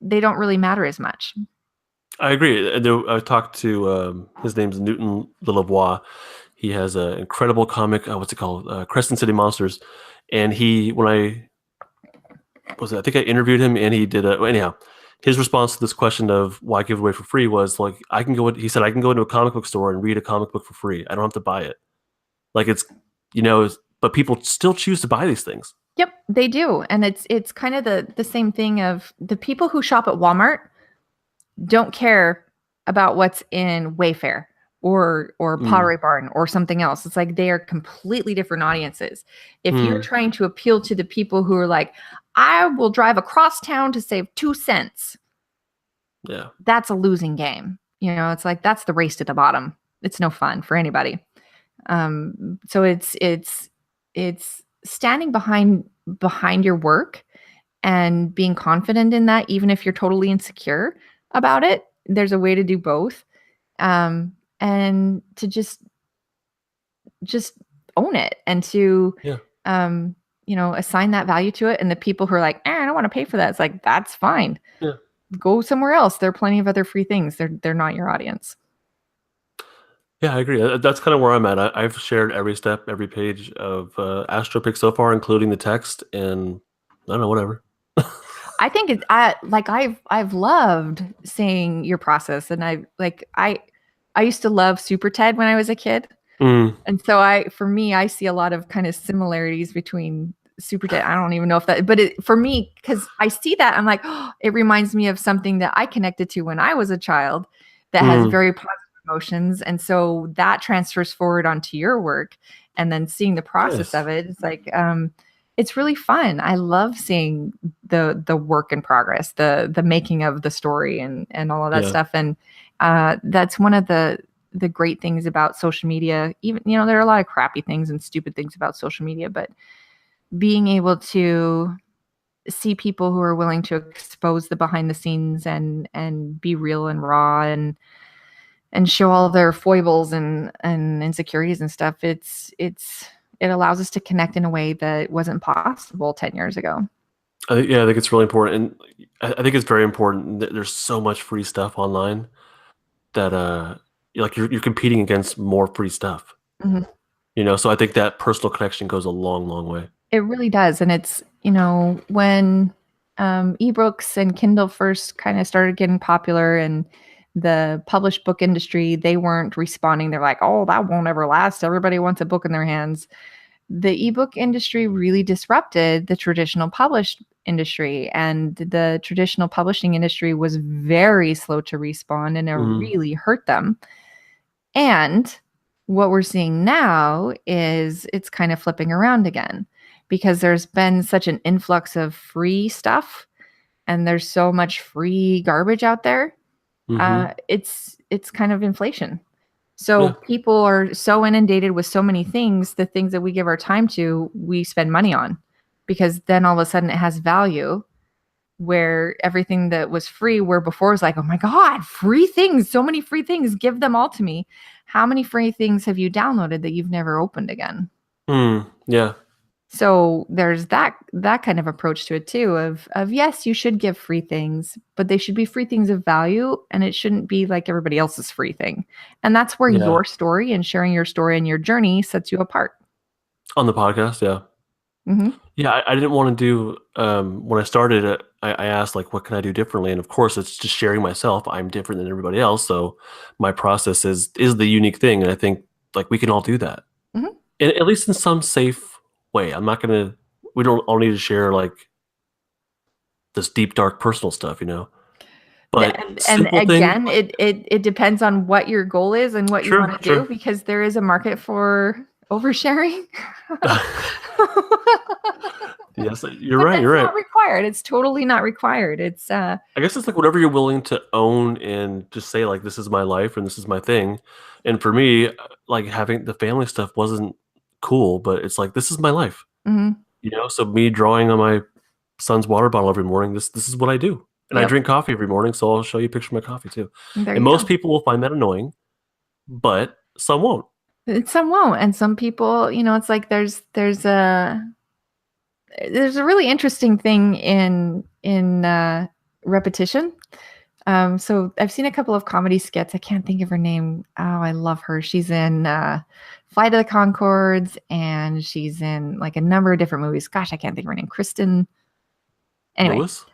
they don't really matter as much. I agree. I talked to his name's Newton Lilavoie. He has an incredible comic. What's it called? Crescent City Monsters. And I think I interviewed him, and he did anyhow. His response to this question of why give it away for free was like, he said, I can go into a comic book store and read a comic book for free. I don't have to buy it. Like it's, but people still choose to buy these things. Yep, they do. And it's kind of the same thing of the people who shop at Walmart don't care about what's in Wayfair or Mm. Pottery Barn or something else. It's like they are completely different audiences. If you're Mm. trying to appeal to the people who are like, I will drive across town to save 2 cents, Yeah. that's a losing game. It's like that's the race to the bottom. It's no fun for anybody. So it's standing behind your work and being confident in that, even if you're totally insecure about it. There's a way to do both, and to just own it and to Yeah. assign that value to it. And the people who are like, I don't want to pay for that, it's like that's fine. Yeah. Go somewhere else. There are plenty of other free things. They're not your audience. Yeah, I agree. That's kind of where I'm at. I've shared every step, every page of AstroPick so far, including the text, and I don't know, whatever. I think it's like I've loved seeing your process, and I used to love Super Ted when I was a kid, Mm. and so for me I see a lot of kind of similarities between Super Ted. I don't even know if that, but for me, because I see that, I'm like, oh, it reminds me of something that I connected to when I was a child that has Mm. very positive emotions, and so that transfers forward onto your work, and then seeing the process Nice. of it, it's like it's really fun. I love seeing the work in progress, the making of the story and all of that Yeah. stuff. And that's one of the great things about social media. Even, there are a lot of crappy things and stupid things about social media, but being able to see people who are willing to expose the behind the scenes and be real and raw and show all their foibles and insecurities and stuff, it allows us to connect in a way that wasn't possible 10 years ago. I think it's really important, and I think it's very important that there's so much free stuff online that like you're competing against more free stuff. Mhm. So I think that personal connection goes a long, long way. It really does. And it's, when ebooks and Kindle first kind of started getting popular, and the published book industry, they weren't responding. They're like, oh, that won't ever last. Everybody wants a book in their hands. The ebook industry really disrupted the traditional published industry, and the traditional publishing industry was very slow to respond, and it Mm. really hurt them. And what we're seeing now is it's kind of flipping around again, because there's been such an influx of free stuff, and there's so much free garbage out there. Mm-hmm. It's kind of inflation. So Yeah. people are so inundated with so many things, the things that we give our time to, we spend money on, because then all of a sudden it has value, where everything that was free, where before was like, oh my God, free things, so many free things, give them all to me. How many free things have you downloaded that you've never opened again? Yeah. So there's that kind of approach to it too, of yes, you should give free things, but they should be free things of value, and it shouldn't be like everybody else's free thing. And that's where Yeah. your story and sharing your story and your journey sets you apart. On the podcast, yeah. Mm-hmm. Yeah, I didn't want to do when I started it, I asked like what can I do differently? And of course it's just sharing myself. I'm different than everybody else. So my process is the unique thing. And I think like we can all do that. Mm-hmm. And at least in some safe way. We don't all need to share like this deep, dark personal stuff. But And simple things again, like it depends on what your goal is and what you sure, want to do, sure. because there is a market for oversharing. Yes, you're But right, that's you're right. not required. It's totally not required. It's I guess it's like whatever you're willing to own and just say like this is my life and this is my thing. And for me, like having the family stuff wasn't cool, but it's like this is my life. mhm. So me drawing on my son's water bottle every morning, this is what I do. And I Yep. drink coffee every morning, so I'll show you a picture of my coffee too. There And you most go. people will find that annoying, but some won't. Some won't, and some people, it's like there's a really interesting thing in repetition. So I've seen a couple of comedy skits. I can't think of her name. Oh, I love her. She's in Flight of the Conchords, and she's in like a number of different movies. Gosh, I can't think of her name. Kristen. Anyway, Lewis?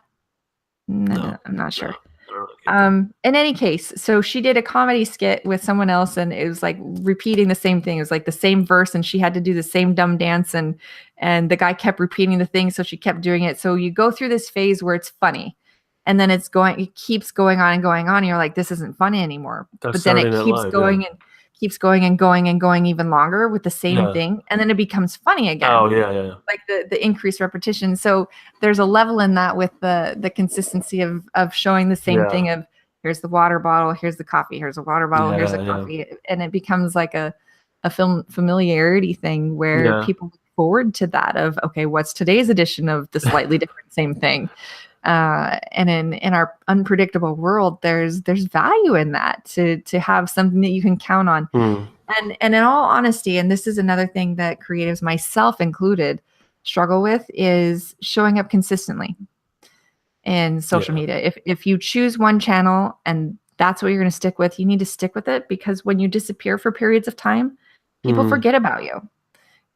no, No. I'm not No. sure. I don't really In any case, so she did a comedy skit with someone else, and it was like repeating the same thing. It was like the same verse, and she had to do the same dumb dance, and the guy kept repeating the thing, so she kept doing it. So you go through this phase where it's funny, and then it keeps going on and going on, and you're like, this isn't funny anymore. That's But then Saturday it Night keeps Live, going and keeps going and going and going even longer with the same Yeah. thing, and then it becomes funny again. Oh yeah. Like the increased repetition. So there's a level in that with the consistency of showing the same Yeah. thing of, here's the water bottle, here's the coffee, here's a water bottle, here's a Yeah. coffee. And it becomes like a film familiarity thing where Yeah. people look forward to that of, okay, what's today's edition of the slightly different same thing? And in our unpredictable world, there's value in that to have something that you can count on. And in all honesty, and this is another thing that creatives, myself included, struggle with, is showing up consistently in social media. If you choose one channel and that's what you're going to stick with, you need to stick with it, because when you disappear for periods of time, people forget about you.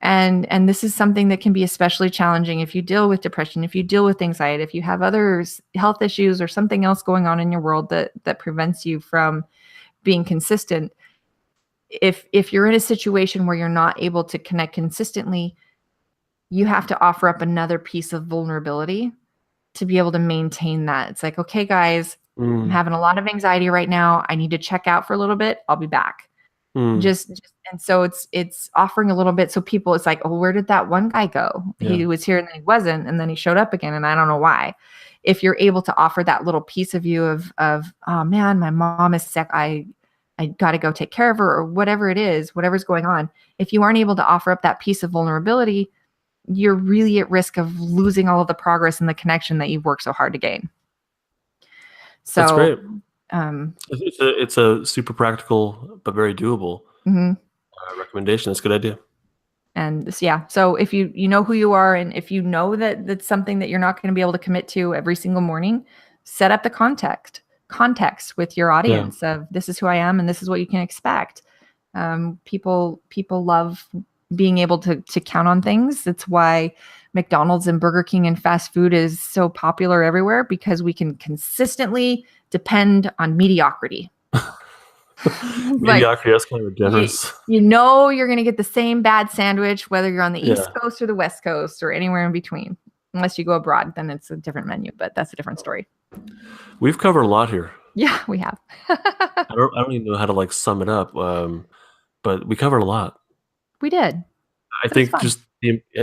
And this is something that can be especially challenging if you deal with depression, if you deal with anxiety, if you have other health issues or something else going on in your world that prevents you from being consistent. If you're in a situation where you're not able to connect consistently, you have to offer up another piece of vulnerability to be able to maintain that. It's like, okay, guys, I'm having a lot of anxiety right now. I need to check out for a little bit. I'll be back. Just and so it's offering a little bit. So people, it's like, oh, where did that one guy go? He was here and then he wasn't, and then he showed up again, and I don't know why. If you're able to offer that little piece of you of oh man, my mom is sick, I got to go take care of her, or whatever it is, whatever's going on. If you aren't able to offer up that piece of vulnerability, you're really at risk of losing all of the progress and the connection that you've worked so hard to gain. So that's great. It's a super practical but very doable recommendation. That's a good idea. And this, so if you know who you are, and if you know that that's something that you're not going to be able to commit to every single morning, set up the context with your audience of, this is who I am and this is what you can expect. People love being able to count on things. That's why McDonald's and Burger King and fast food is so popular everywhere, because we can consistently depend on mediocrity. Mediocrity, that's kind of generous. You know you're going to get the same bad sandwich whether you're on the East Coast or the West Coast or anywhere in between. Unless you go abroad, then it's a different menu, but that's a different story. We've covered a lot here. Yeah, we have. I don't even know how to like sum it up, but we covered a lot. We did. I think just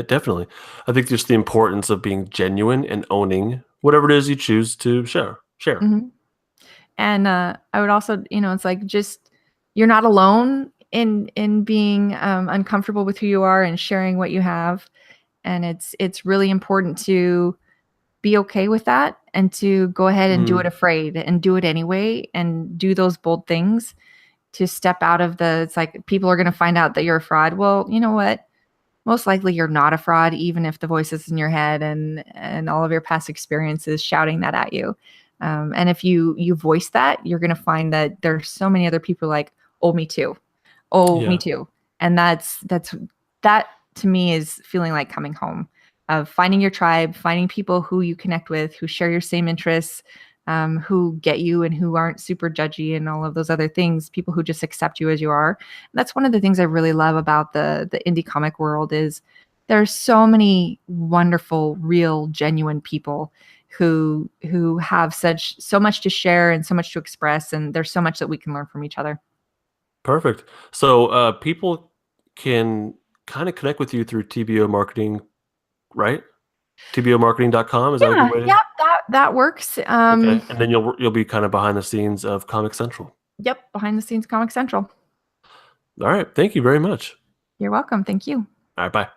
definitely. I think just the importance of being genuine and owning whatever it is you choose to share. And I would also, it's like, just, you're not alone in being uncomfortable with who you are and sharing what you have. And it's really important to be okay with that, and to go ahead and do it afraid and do it anyway, and do those bold things to step out of it's like, people are going to find out that you're a fraud. Well, you know what? Most likely you're not a fraud, even if the voices in your head and all of your past experiences shouting that at you. And if you voice that, you're going to find that there's so many other people like, oh, me too. Oh, me too. And that to me is feeling like coming home, of finding your tribe, finding people who you connect with, who share your same interests, who get you and who aren't super judgy and all of those other things, people who just accept you as you are. And that's one of the things I really love about the indie comic world, is there's so many wonderful, real, genuine people who have so much to share and so much to express, and there's so much that we can learn from each other. Perfect. So people can kind of connect with you through TBO Marketing, right? TBOmarketing.com, is that a good way to? Yeah, that works. Okay. And then you'll be kind of behind the scenes of Comixcentral. Yep, behind the scenes Comixcentral. All right. Thank you very much. You're welcome. Thank you. All right. Bye.